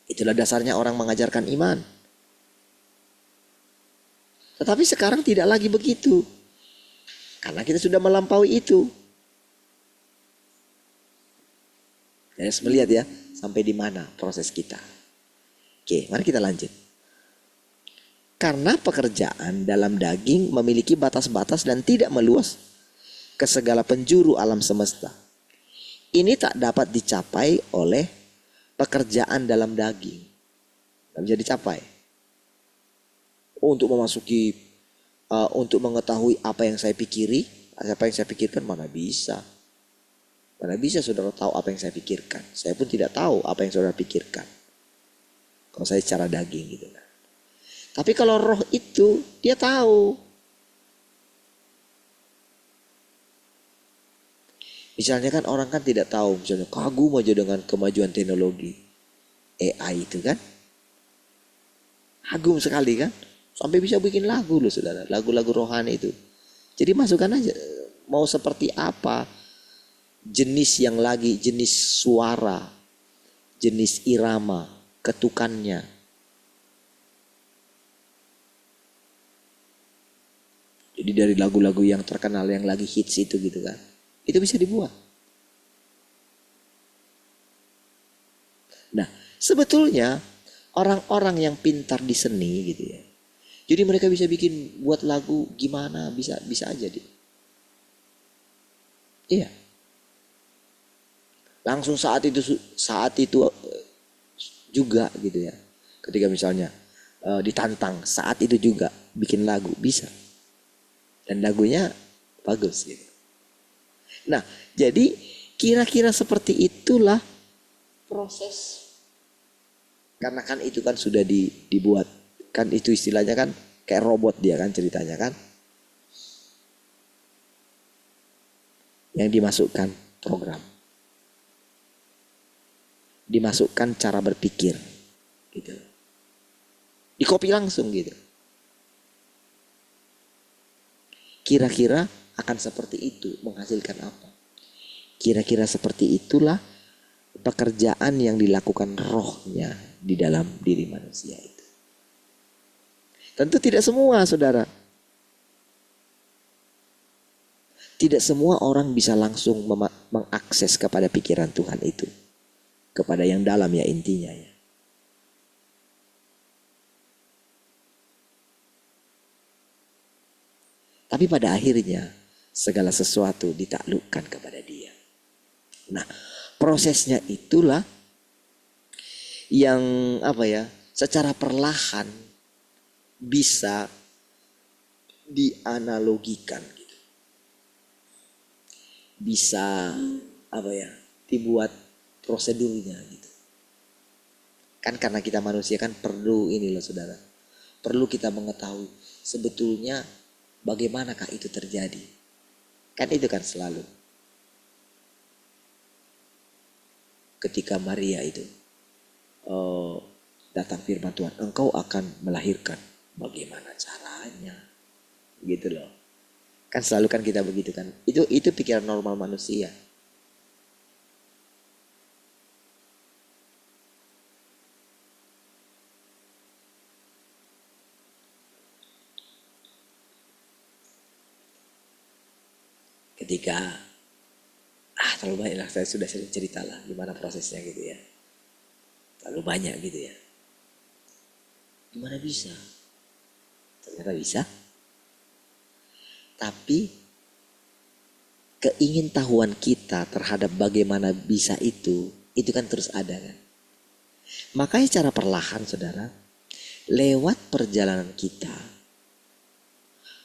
Itulah dasarnya orang mengajarkan iman. Tetapi sekarang tidak lagi begitu. Karena kita sudah melampaui itu. Kita harus melihat ya, sampai di mana proses kita. Oke, mari kita lanjut. Karena pekerjaan dalam daging memiliki batas-batas dan tidak meluas ke segala penjuru alam semesta. Ini tak dapat dicapai oleh pekerjaan dalam daging. Tidak bisa dicapai. Untuk memasuki, untuk mengetahui apa yang saya pikiri, apa yang saya pikirkan, mana bisa. Mana bisa saudara tahu apa yang saya pikirkan. Saya pun tidak tahu apa yang saudara pikirkan. Kalau saya secara daging gitu kan. Tapi kalau roh itu dia tahu. Misalnya kan orang kan tidak tahu, misalnya kagum aja dengan kemajuan teknologi AI itu kan. Kagum sekali kan. Sampai bisa bikin lagu loh saudara, lagu-lagu rohani itu. Jadi masukkan aja, mau seperti apa jenis yang lagi, jenis suara, jenis irama, ketukannya. Jadi dari lagu-lagu yang terkenal yang lagi hits itu gitu kan. Itu bisa dibuat. Nah, sebetulnya orang-orang yang pintar di seni gitu ya. Jadi mereka bisa bikin buat lagu gimana, bisa aja dia. Iya. Langsung saat itu juga gitu ya. Ketika misalnya ditantang saat itu juga bikin lagu bisa. Dan lagunya bagus gitu. Nah, jadi kira-kira seperti itulah proses Karena kan itu kan sudah dibuat, kan itu istilahnya kan kayak robot dia kan ceritanya kan. Yang dimasukkan program, dimasukkan cara berpikir gitu, di copy langsung gitu. Kira-kira akan seperti itu menghasilkan apa? Kira-kira seperti itulah pekerjaan yang dilakukan rohnya di dalam diri manusia itu. Tentu tidak semua, saudara. Tidak semua orang bisa langsung mengakses kepada pikiran Tuhan itu. Kepada yang dalam ya intinya ya. Tapi pada akhirnya segala sesuatu ditaklukkan kepada Dia. Nah, prosesnya itulah yang secara perlahan bisa dianalogikan gitu. Bisa dibuat prosedurnya gitu. Kan karena kita manusia kan perlu ini loh saudara. Perlu kita mengetahui sebetulnya bagaimanakah itu terjadi. Kan itu kan selalu. Ketika Maria itu datang firman Tuhan, engkau akan melahirkan. Bagaimana caranya? Gitu loh. Kan selalu kan kita begitu kan. Itu pikiran normal manusia. Ketika terlalu banyak lah, saya sudah sering cerita lah gimana prosesnya gitu ya. Terlalu banyak gitu ya. Gimana bisa? Ternyata bisa. Tapi keingintahuan kita terhadap bagaimana bisa itu kan terus ada kan. Makanya cara perlahan saudara, lewat perjalanan kita,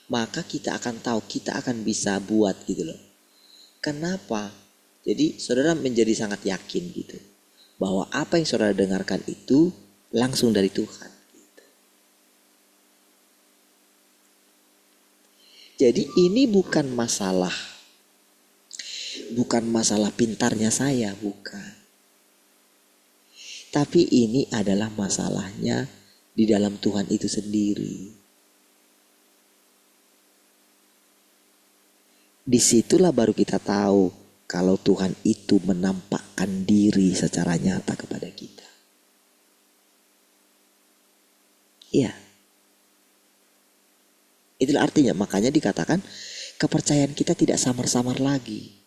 maka kita akan tahu, kita akan bisa buat gitu loh. Kenapa? Jadi saudara menjadi sangat yakin gitu, bahwa apa yang saudara dengarkan itu langsung dari Tuhan. Gitu. Jadi ini bukan masalah pintarnya saya, bukan. Tapi ini adalah masalahnya di dalam Tuhan itu sendiri. Disitulah baru kita tahu kalau Tuhan itu menampakkan diri secara nyata kepada kita. Iya. Itulah artinya, makanya dikatakan kepercayaan kita tidak samar-samar lagi.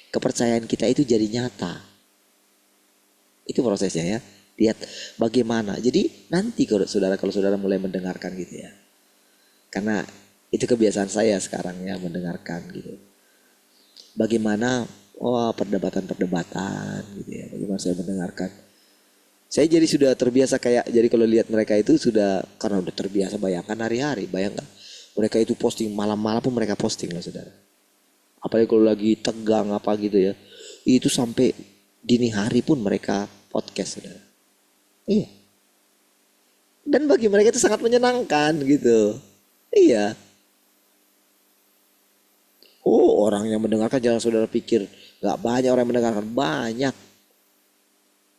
Kepercayaan kita itu jadi nyata. Itu prosesnya ya. Lihat bagaimana. Jadi nanti kalau saudara mulai mendengarkan gitu ya. Karena itu kebiasaan saya sekarang ya, mendengarkan gitu. Bagaimana perdebatan gitu ya. Bagaimana saya mendengarkan. Saya jadi sudah terbiasa jadi kalau lihat mereka itu sudah, karena udah terbiasa, bayangkan hari-hari, bayangkan. Mereka itu posting malam-malam pun mereka posting loh saudara. Apalagi kalau lagi tegang apa gitu ya. Itu sampai dini hari pun mereka podcast saudara. Iya. Dan bagi mereka itu sangat menyenangkan gitu. Iya. Oh, orang yang mendengarkan, jangan saudara pikir gak banyak orang yang mendengarkan, banyak.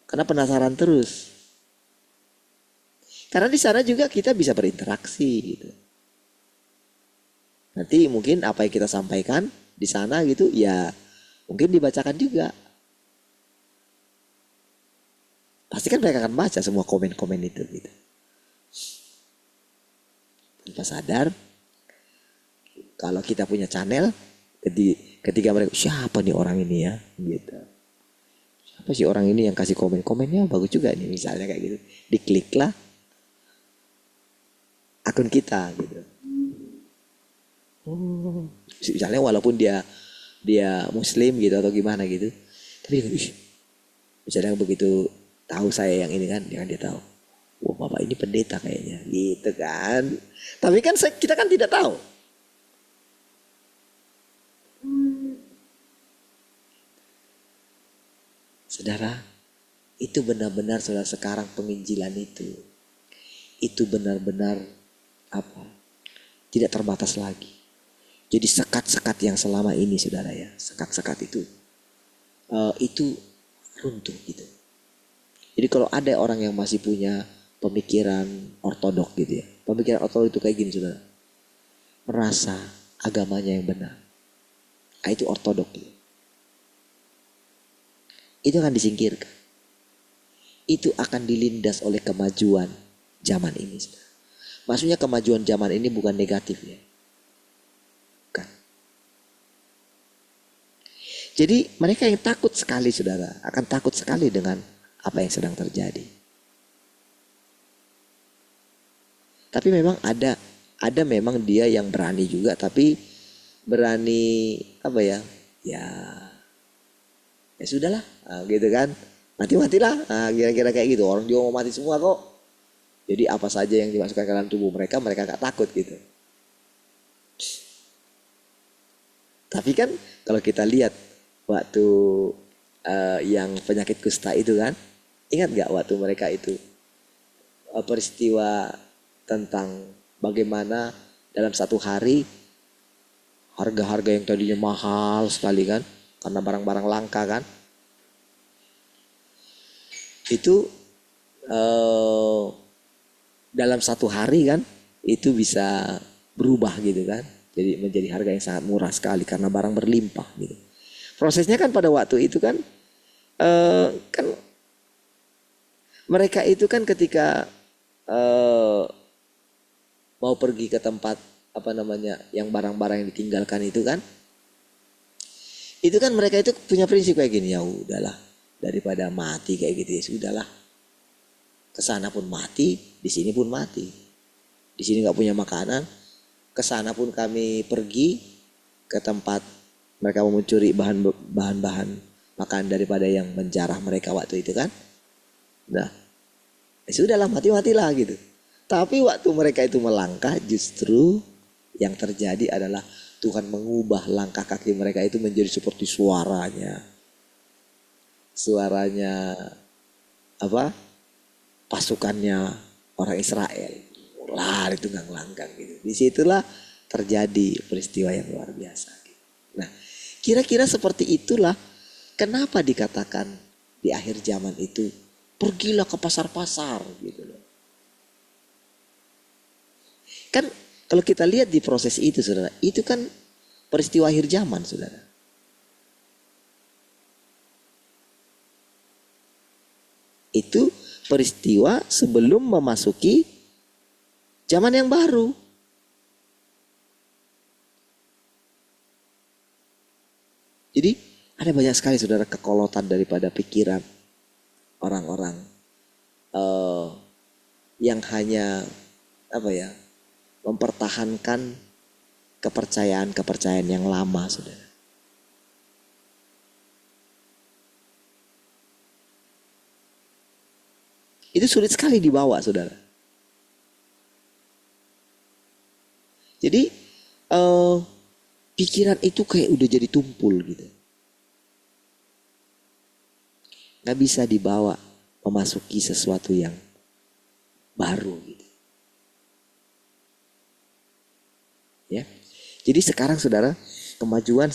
Karena penasaran terus. Karena di sana juga kita bisa berinteraksi gitu. Nanti mungkin apa yang kita sampaikan di sana gitu ya mungkin dibacakan juga. Pasti kan mereka akan baca semua komen-komen itu gitu. Tanpa sadar kalau kita punya channel, ketika mereka, siapa nih orang ini ya gitu, siapa sih orang ini yang kasih komennya bagus juga nih misalnya kayak gitu, dikliklah akun kita gitu. Misalnya walaupun dia muslim gitu atau gimana gitu, tapi misalnya begitu tahu saya yang ini kan, dia tahu, wah bapak ini pendeta kayaknya gitu kan. Tapi kan kita kan tidak tahu. Saudara, Itu benar-benar saudara sekarang penginjilan itu benar-benar apa? Tidak terbatas lagi. Jadi sekat-sekat yang selama ini saudara ya, sekat-sekat itu runtuh gitu. Jadi kalau ada orang yang masih punya pemikiran ortodok gitu ya, pemikiran ortodok itu kayak gini saudara, merasa agamanya yang benar, itu ortodok gitu. Itu akan disingkirkan. Itu akan dilindas oleh kemajuan zaman ini. Maksudnya kemajuan zaman ini bukan negatif ya. Bukan. Jadi mereka yang takut sekali saudara, akan takut sekali dengan apa yang sedang terjadi. Tapi memang ada memang dia yang berani juga, tapi berani apa ya? Ya sudahlah, gitu kan. Mati-matilah, kira-kira kayak gitu. Orang juga mau mati semua kok. Jadi apa saja yang dimasukkan ke dalam tubuh mereka gak takut gitu. Tapi kan kalau kita lihat waktu yang penyakit kusta itu kan, ingat gak waktu mereka itu peristiwa tentang bagaimana dalam satu hari harga-harga yang tadinya mahal sekali kan, karena barang-barang langka kan, itu dalam satu hari kan itu bisa berubah gitu kan, jadi menjadi harga yang sangat murah sekali karena barang berlimpah gitu. Prosesnya kan pada waktu itu kan kan mereka itu kan ketika mau pergi ke tempat apa namanya yang barang-barang yang ditinggalkan itu kan mereka itu punya prinsip kayak gini, ya udahlah daripada mati kayak gitu ya sudahlah, kesana pun mati, di sini pun mati, di sini nggak punya makanan, kesana pun kami pergi ke tempat mereka mau mencuri bahan-bahan makan daripada yang menjarah mereka waktu itu kan, nah ya sudahlah mati-matilah gitu. Tapi waktu mereka itu melangkah justru yang terjadi adalah Tuhan mengubah langkah kaki mereka itu menjadi seperti suaranya apa? Pasukannya orang Israel. Lari tunggang-langgang gitu. Disitulah terjadi peristiwa yang luar biasa. Nah, kira-kira seperti itulah kenapa dikatakan di akhir zaman itu pergilah ke pasar-pasar gitu loh. Kan kalau kita lihat di proses itu saudara, itu kan peristiwa akhir zaman saudara. Itu peristiwa sebelum memasuki zaman yang baru. Jadi ada banyak sekali saudara kekolotan daripada pikiran orang-orang yang hanya apa ya, mempertahankan kepercayaan yang lama saudara. Itu sulit sekali dibawa saudara. Jadi pikiran itu kayak udah jadi tumpul gitu. Gak bisa dibawa memasuki sesuatu yang baru gitu. Ya. Jadi sekarang saudara, kemajuan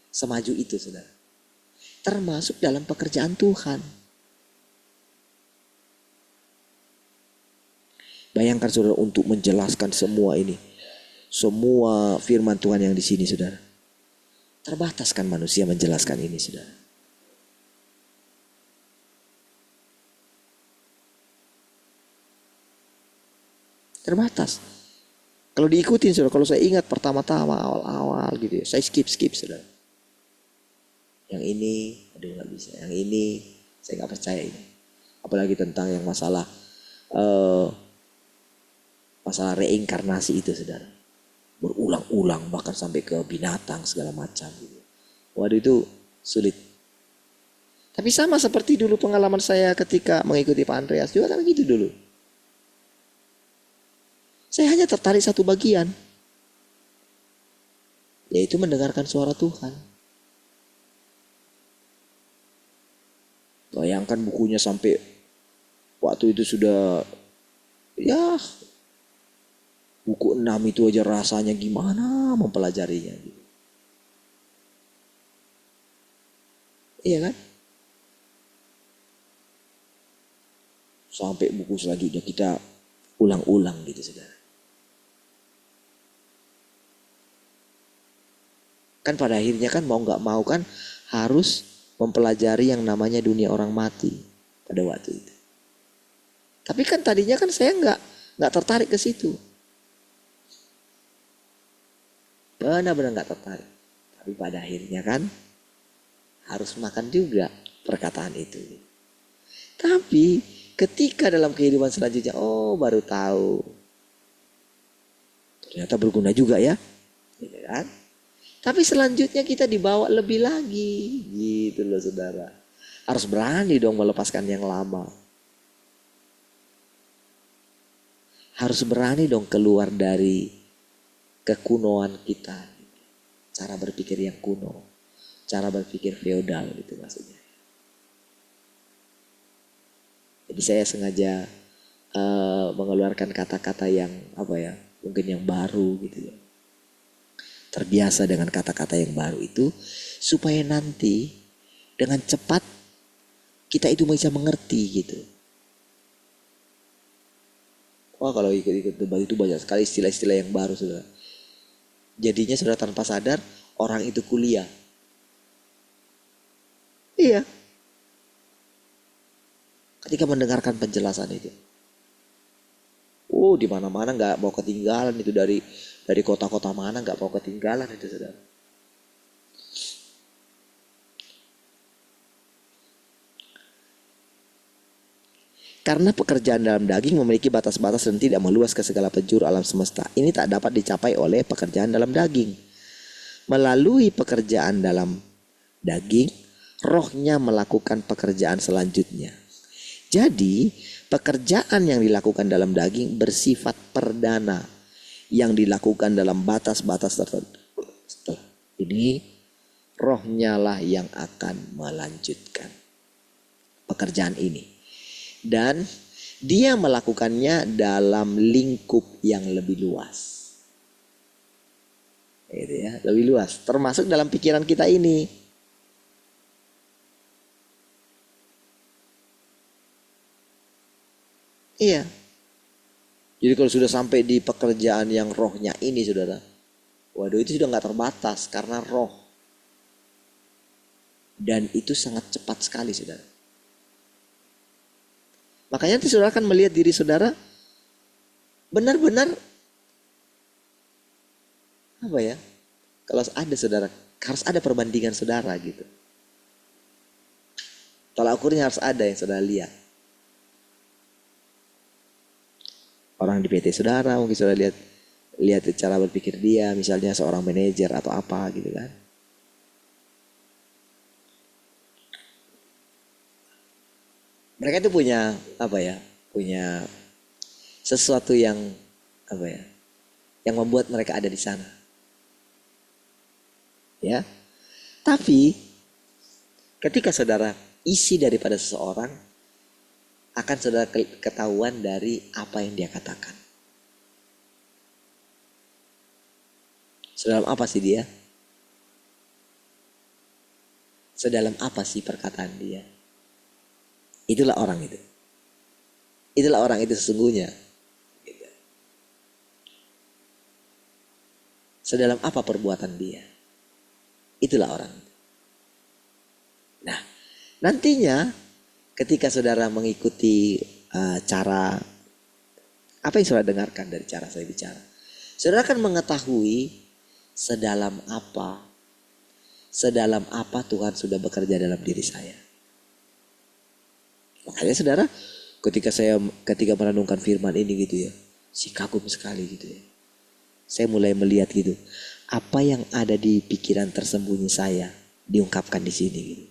semaju itu saudara. Termasuk dalam pekerjaan Tuhan. Bayangkan saudara untuk menjelaskan semua ini. Semua firman Tuhan yang di sini saudara. Terbatas kan manusia menjelaskan ini saudara. Terbatas. Kalau diikutin saudara, kalau saya ingat pertama-tama awal-awal gitu ya, saya skip saudara. Yang ini, aduh nggak bisa. Yang ini, saya nggak percaya ini. Apalagi tentang yang masalah reinkarnasi itu saudara. Berulang-ulang bahkan sampai ke binatang segala macam gitu. Waduh itu sulit. Tapi sama seperti dulu pengalaman saya ketika mengikuti Pak Andreas juga kan gitu dulu. Saya hanya tertarik satu bagian, yaitu mendengarkan suara Tuhan. Oh ya Bayangkan bukunya sampai waktu itu sudah, ya buku 6 itu aja rasanya gimana mempelajarinya gitu. Iya kan? Sampai buku selanjutnya kita ulang-ulang gitu saudara. Kan pada akhirnya kan mau nggak mau kan harus mempelajari yang namanya dunia orang mati pada waktu itu. Tapi kan tadinya kan saya nggak tertarik ke situ. Benar-benar nggak tertarik. Tapi pada akhirnya kan harus makan juga perkataan itu. Tapi ketika dalam kehidupan selanjutnya, oh baru tahu. Ternyata berguna juga ya. Gitu kan? Tapi selanjutnya kita dibawa lebih lagi. Gitu loh saudara. Harus berani dong melepaskan yang lama. Harus berani dong keluar dari kekunoan kita. Cara berpikir yang kuno. Cara berpikir feodal gitu maksudnya. Jadi saya sengaja mengeluarkan kata-kata yang apa ya, mungkin yang baru gitu ya. Terbiasa dengan kata-kata yang baru itu supaya nanti dengan cepat kita itu bisa mengerti gitu. Wah kalau ikut-ikut debat itu banyak sekali istilah-istilah yang baru saudara. Jadinya saudara tanpa sadar orang itu kuliah. Iya. Ketika mendengarkan penjelasan itu. Oh di mana-mana nggak mau ketinggalan itu dari kota-kota mana nggak mau ketinggalan itu saudara. Karena pekerjaan dalam daging memiliki batas-batas dan tidak meluas ke segala penjuru alam semesta. Ini tak dapat dicapai oleh pekerjaan dalam daging. Melalui pekerjaan dalam daging, rohnya melakukan pekerjaan selanjutnya. Jadi, pekerjaan yang dilakukan dalam daging bersifat perdana yang dilakukan dalam batas-batas tertentu. Setelah ini, rohnya lah yang akan melanjutkan pekerjaan ini. Dan dia melakukannya dalam lingkup yang lebih luas. Gitu ya, lebih luas. Termasuk dalam pikiran kita ini. Iya. Jadi kalau sudah sampai di pekerjaan yang rohnya ini saudara. Waduh itu sudah gak terbatas karena roh. Dan itu sangat cepat sekali saudara. Makanya nanti saudara akan melihat diri saudara. Benar-benar. Apa ya. Kalau ada saudara. Harus ada perbandingan saudara gitu. Tolak ukurnya harus ada yang saudara lihat. Orang di PT saudara mungkin saudara lihat cara berpikir dia, misalnya seorang manajer atau apa gitu kan. Mereka itu punya apa ya? Punya sesuatu yang apa ya? Yang membuat mereka ada di sana. Ya. Tapi ketika saudara isi daripada seseorang akan saudara ketahuan dari apa yang dia katakan. Sedalam apa sih dia? Sedalam apa sih perkataan dia? Itulah orang itu. Itulah orang itu sesungguhnya. Sedalam apa perbuatan dia? Itulah orang itu. Nah, nantinya ketika saudara mengikuti cara apa yang saudara dengarkan dari cara saya bicara, saudara akan mengetahui sedalam apa Tuhan sudah bekerja dalam diri saya. Makanya saudara, ketika merenungkan firman ini gitu ya, kagum sekali gitu ya. Saya mulai melihat gitu, apa yang ada di pikiran tersembunyi saya diungkapkan di sini gitu.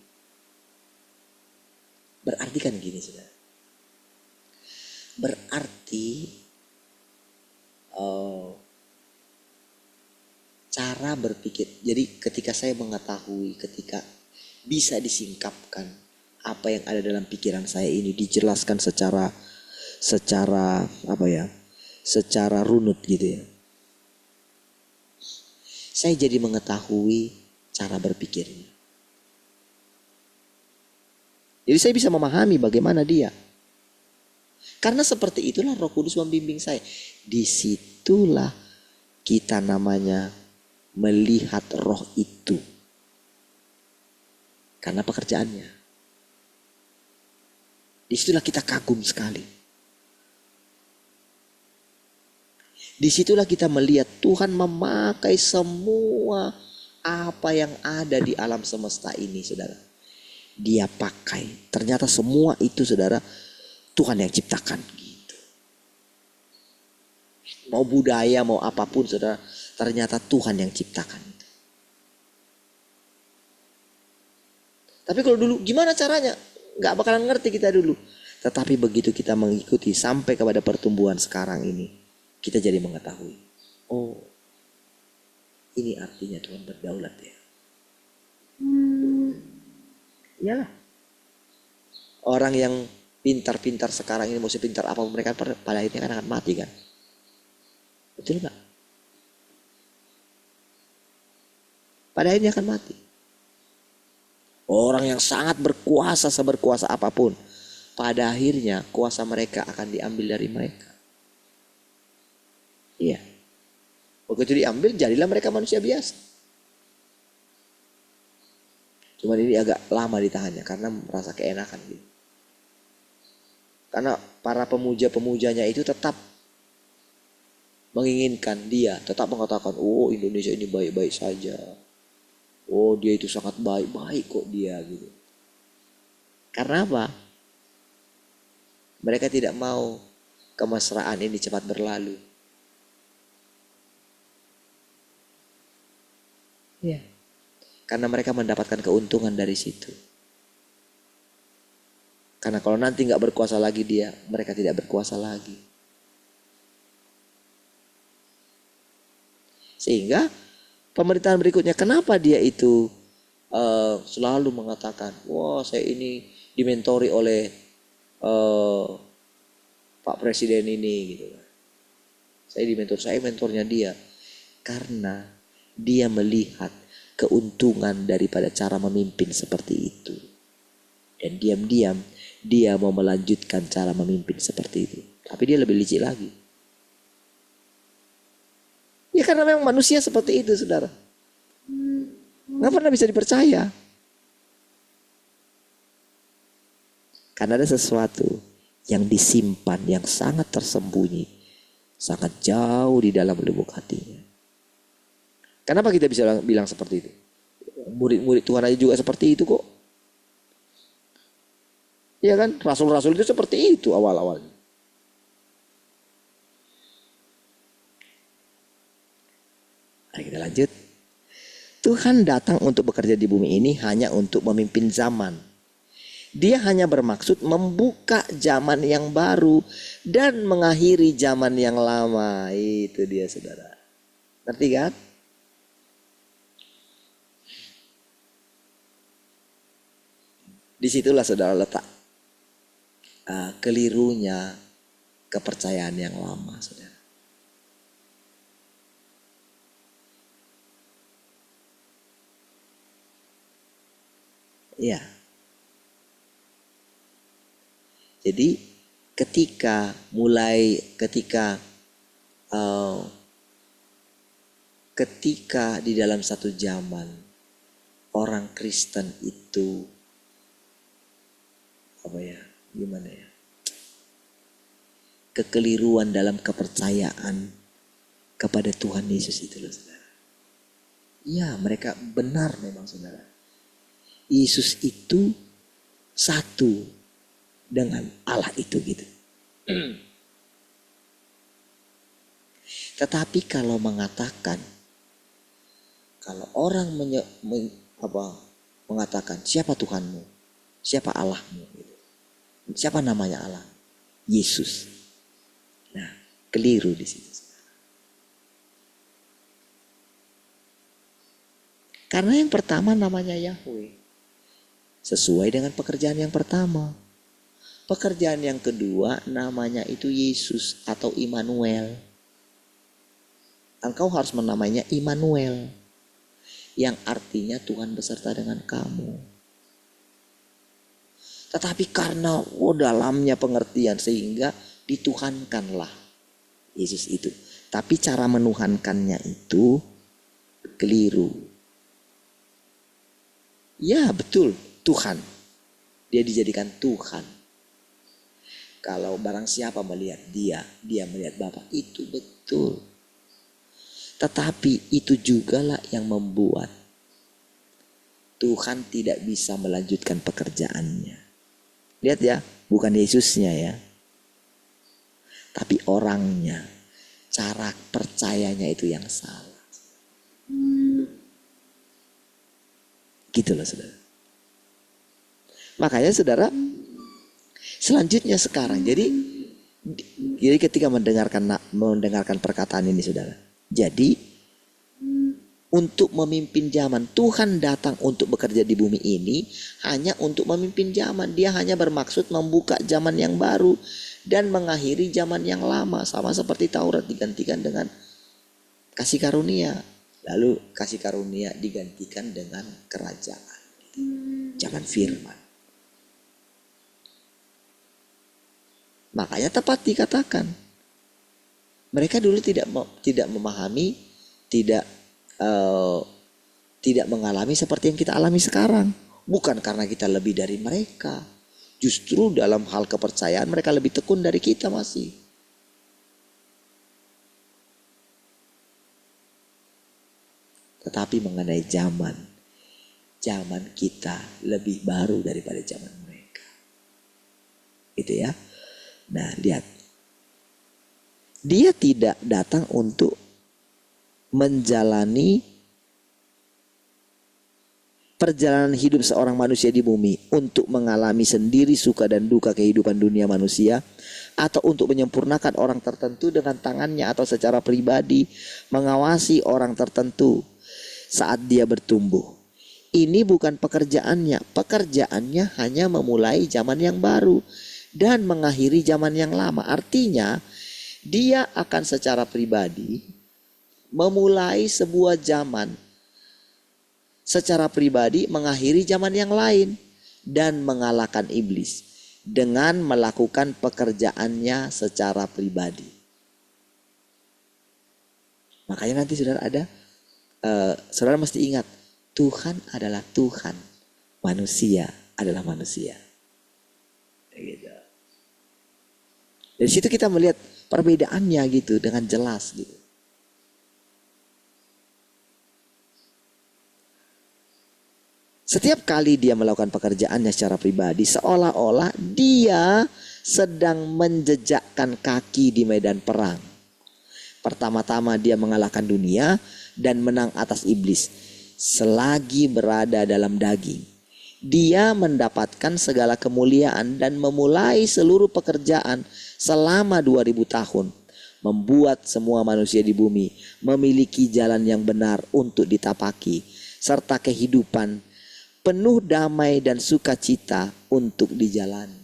Berarti kan gini saudara. Berarti cara berpikir. Jadi ketika saya mengetahui, ketika bisa disingkapkan apa yang ada dalam pikiran saya ini dijelaskan secara apa ya? Secara runut gitu ya. Saya jadi mengetahui cara berpikirnya. Jadi saya bisa memahami bagaimana dia. Karena seperti itulah Roh Kudus membimbing saya. Disitulah kita namanya melihat roh itu. Karena pekerjaannya. Disitulah kita kagum sekali. Disitulah kita melihat Tuhan memakai semua apa yang ada di alam semesta ini, saudara. Dia pakai. Ternyata semua itu, saudara, Tuhan yang ciptakan. Gitu. Mau budaya, mau apapun, saudara, ternyata Tuhan yang ciptakan. Tapi kalau dulu gimana caranya? Gak bakalan ngerti kita dulu. Tetapi begitu kita mengikuti sampai kepada pertumbuhan sekarang ini, kita jadi mengetahui. Oh, ini artinya Tuhan berdaulat ya. Iyalah. Orang yang pintar-pintar sekarang ini, mau sepintar apapun mereka, pada akhirnya kan akan mati kan. Betul gak? Pada akhirnya akan mati. Orang yang sangat berkuasa, seberkuasa apapun, pada akhirnya kuasa mereka akan diambil dari mereka. Iya. Begitu diambil, jadilah mereka manusia biasa. Cuman ini agak lama ditahannya karena merasa keenakan gitu. Karena para pemuja-pemujanya itu tetap menginginkan dia, tetap mengatakan, oh Indonesia ini baik-baik saja. Oh dia itu sangat baik-baik kok dia gitu. Karena apa? Mereka tidak mau kemesraan ini cepat berlalu. Ya. Karena mereka mendapatkan keuntungan dari situ. Karena kalau nanti gak berkuasa lagi dia, mereka tidak berkuasa lagi. Sehingga pemerintahan berikutnya, kenapa dia itu selalu mengatakan, wah saya ini dimentori oleh Pak Presiden ini gitu. Saya mentornya dia. Karena dia melihat keuntungan daripada cara memimpin seperti itu. Dan diam-diam dia mau melanjutkan cara memimpin seperti itu. Tapi dia lebih licik lagi. Ya karena memang manusia seperti itu, saudara. Nggak pernah bisa dipercaya. Karena ada sesuatu yang disimpan, yang sangat tersembunyi, sangat jauh di dalam lubuk hatinya. Kenapa kita bisa bilang seperti itu? Murid-murid Tuhan aja juga seperti itu kok. Iya kan? Rasul-rasul itu seperti itu awal-awalnya. Mari kita lanjut. Tuhan datang untuk bekerja di bumi ini hanya untuk memimpin zaman. Dia hanya bermaksud membuka zaman yang baru dan mengakhiri zaman yang lama. Itu dia, saudara. Ngerti kan? Disitulah saudara letak kelirunya kepercayaan yang lama, saudara. Iya. Jadi ketika di dalam satu zaman orang Kristen itu gimana ya? Kekeliruan dalam kepercayaan kepada Tuhan Yesus itu loh, saudara. Iya, mereka benar memang, saudara. Yesus itu satu dengan Allah itu gitu. Tetapi kalau mengatakan, kalau orang mengatakan siapa Tuhanmu, siapa Allahmu, gitu. Siapa namanya Allah? Yesus. Nah, keliru di situ. Karena yang pertama namanya Yahweh. sesuai dengan pekerjaan yang pertama. Pekerjaan yang kedua namanya itu Yesus atau Immanuel. Engkau harus menamainya Immanuel, yang artinya Tuhan beserta dengan kamu. Tetapi karena dalamnya pengertian sehingga dituhankanlah Yesus itu. Tapi cara menuhankannya itu keliru. Ya betul, Tuhan. Dia dijadikan Tuhan. Kalau barang siapa melihat dia melihat Bapa, itu betul. Tetapi itu jugalah yang membuat Tuhan tidak bisa melanjutkan pekerjaannya. Lihat ya, bukan Yesusnya ya. Tapi orangnya, cara percayanya itu yang salah. Gitu loh saudara. Makanya saudara, selanjutnya sekarang, jadi ketika mendengarkan perkataan ini saudara, jadi untuk memimpin zaman, Tuhan datang untuk bekerja di bumi ini hanya untuk memimpin zaman. Dia hanya bermaksud membuka zaman yang baru dan mengakhiri zaman yang lama. Sama seperti Taurat digantikan dengan kasih karunia. Lalu kasih karunia digantikan dengan kerajaan. Zaman firman. Makanya tepat dikatakan. Mereka dulu tidak memahami, tidak mengalami seperti yang kita alami sekarang. Bukan karena kita lebih dari mereka. Justru dalam hal kepercayaan mereka lebih tekun dari kita masih. Tetapi mengenai zaman kita lebih baru daripada zaman mereka. Gitu ya. Nah, lihat. Dia tidak datang untuk menjalani perjalanan hidup seorang manusia di bumi untuk mengalami sendiri suka dan duka kehidupan dunia manusia, atau untuk menyempurnakan orang tertentu dengan tangannya atau secara pribadi mengawasi orang tertentu saat dia bertumbuh. Ini bukan pekerjaannya. Pekerjaannya hanya memulai zaman yang baru dan mengakhiri zaman yang lama. Artinya dia akan secara pribadi memulai sebuah zaman, secara pribadi mengakhiri zaman yang lain, dan mengalahkan iblis dengan melakukan pekerjaannya secara pribadi. Makanya nanti saudara saudara mesti ingat, Tuhan adalah Tuhan, manusia adalah manusia. Gitu. Dari situ kita melihat perbedaannya gitu dengan jelas gitu. Setiap kali dia melakukan pekerjaannya secara pribadi, seolah-olah dia sedang menjejakkan kaki di medan perang. Pertama-tama dia mengalahkan dunia dan menang atas iblis. Selagi berada dalam daging, dia mendapatkan segala kemuliaan dan memulai seluruh pekerjaan selama 2000 tahun. Membuat semua manusia di bumi memiliki jalan yang benar untuk ditapaki, serta kehidupan penuh damai dan sukacita untuk dijalani.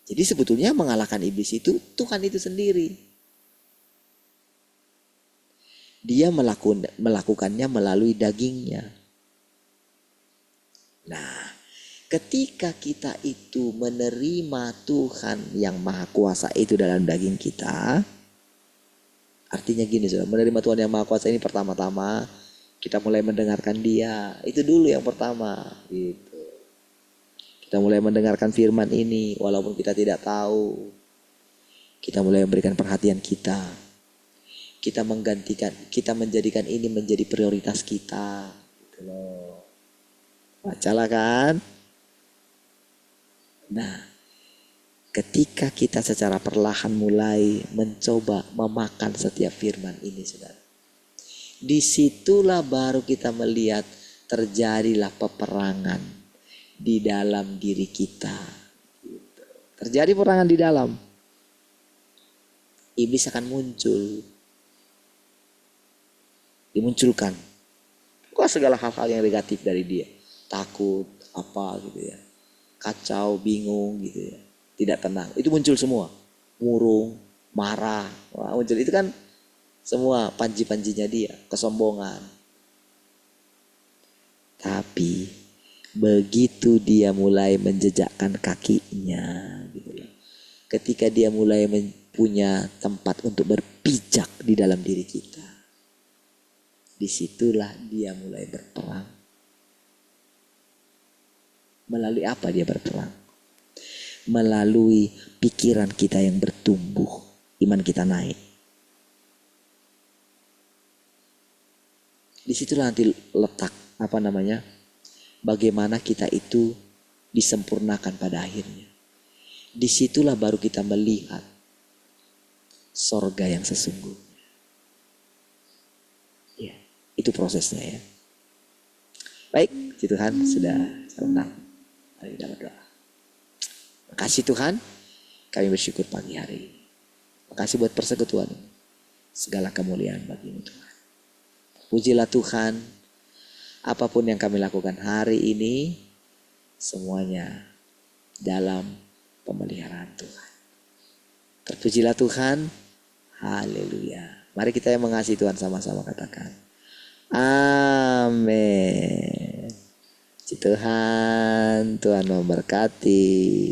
Jadi sebetulnya mengalahkan iblis itu Tuhan itu sendiri. Dia melakukannya melalui dagingnya. Nah, ketika kita itu menerima Tuhan yang Maha Kuasa itu dalam daging kita, artinya gini saudara, menerima Tuhan yang Maha Kuasa ini pertama-tama kita mulai mendengarkan Dia. Itu dulu yang pertama gitu. Kita mulai mendengarkan firman ini walaupun kita tidak tahu. Kita mulai memberikan perhatian kita. Kita menjadikan ini menjadi prioritas kita. Gitu loh. Bacalah kan? Nah, ketika kita secara perlahan mulai mencoba memakan setiap firman ini saudara, disitulah baru kita melihat terjadilah peperangan di dalam diri kita. Terjadi peperangan di dalam. Iblis akan muncul. Dimunculkan. Apa segala hal-hal yang negatif dari dia. Takut, apa gitu ya. Kacau, bingung gitu ya. Tidak tenang. Itu muncul semua. Murung, marah. Wah, muncul itu kan semua panji-panjinya dia. Kesombongan. Tapi begitu dia mulai menjejakkan kakinya gitu ya. Ketika dia mulai punya tempat untuk berpijak di dalam diri kita. Disitulah dia mulai berperang. Melalui apa dia berperang? Melalui pikiran kita yang bertumbuh. Iman kita naik. Disitulah nanti letak bagaimana kita itu disempurnakan pada akhirnya. Disitulah baru kita melihat sorga yang sesungguhnya. Ya, itu prosesnya ya. Baik, Tuhan sudah senang. Mari kita berdoa. Makasih Tuhan, kami bersyukur pagi hari ini. Makasih buat persekutuan ini. Segala kemuliaan bagi-Mu Tuhan. Pujilah Tuhan, apapun yang kami lakukan hari ini, semuanya dalam pemeliharaan Tuhan. Terpujilah Tuhan, haleluya. Mari kita yang mengasihi Tuhan sama-sama katakan, amin. Puji Tuhan, Tuhan memberkati.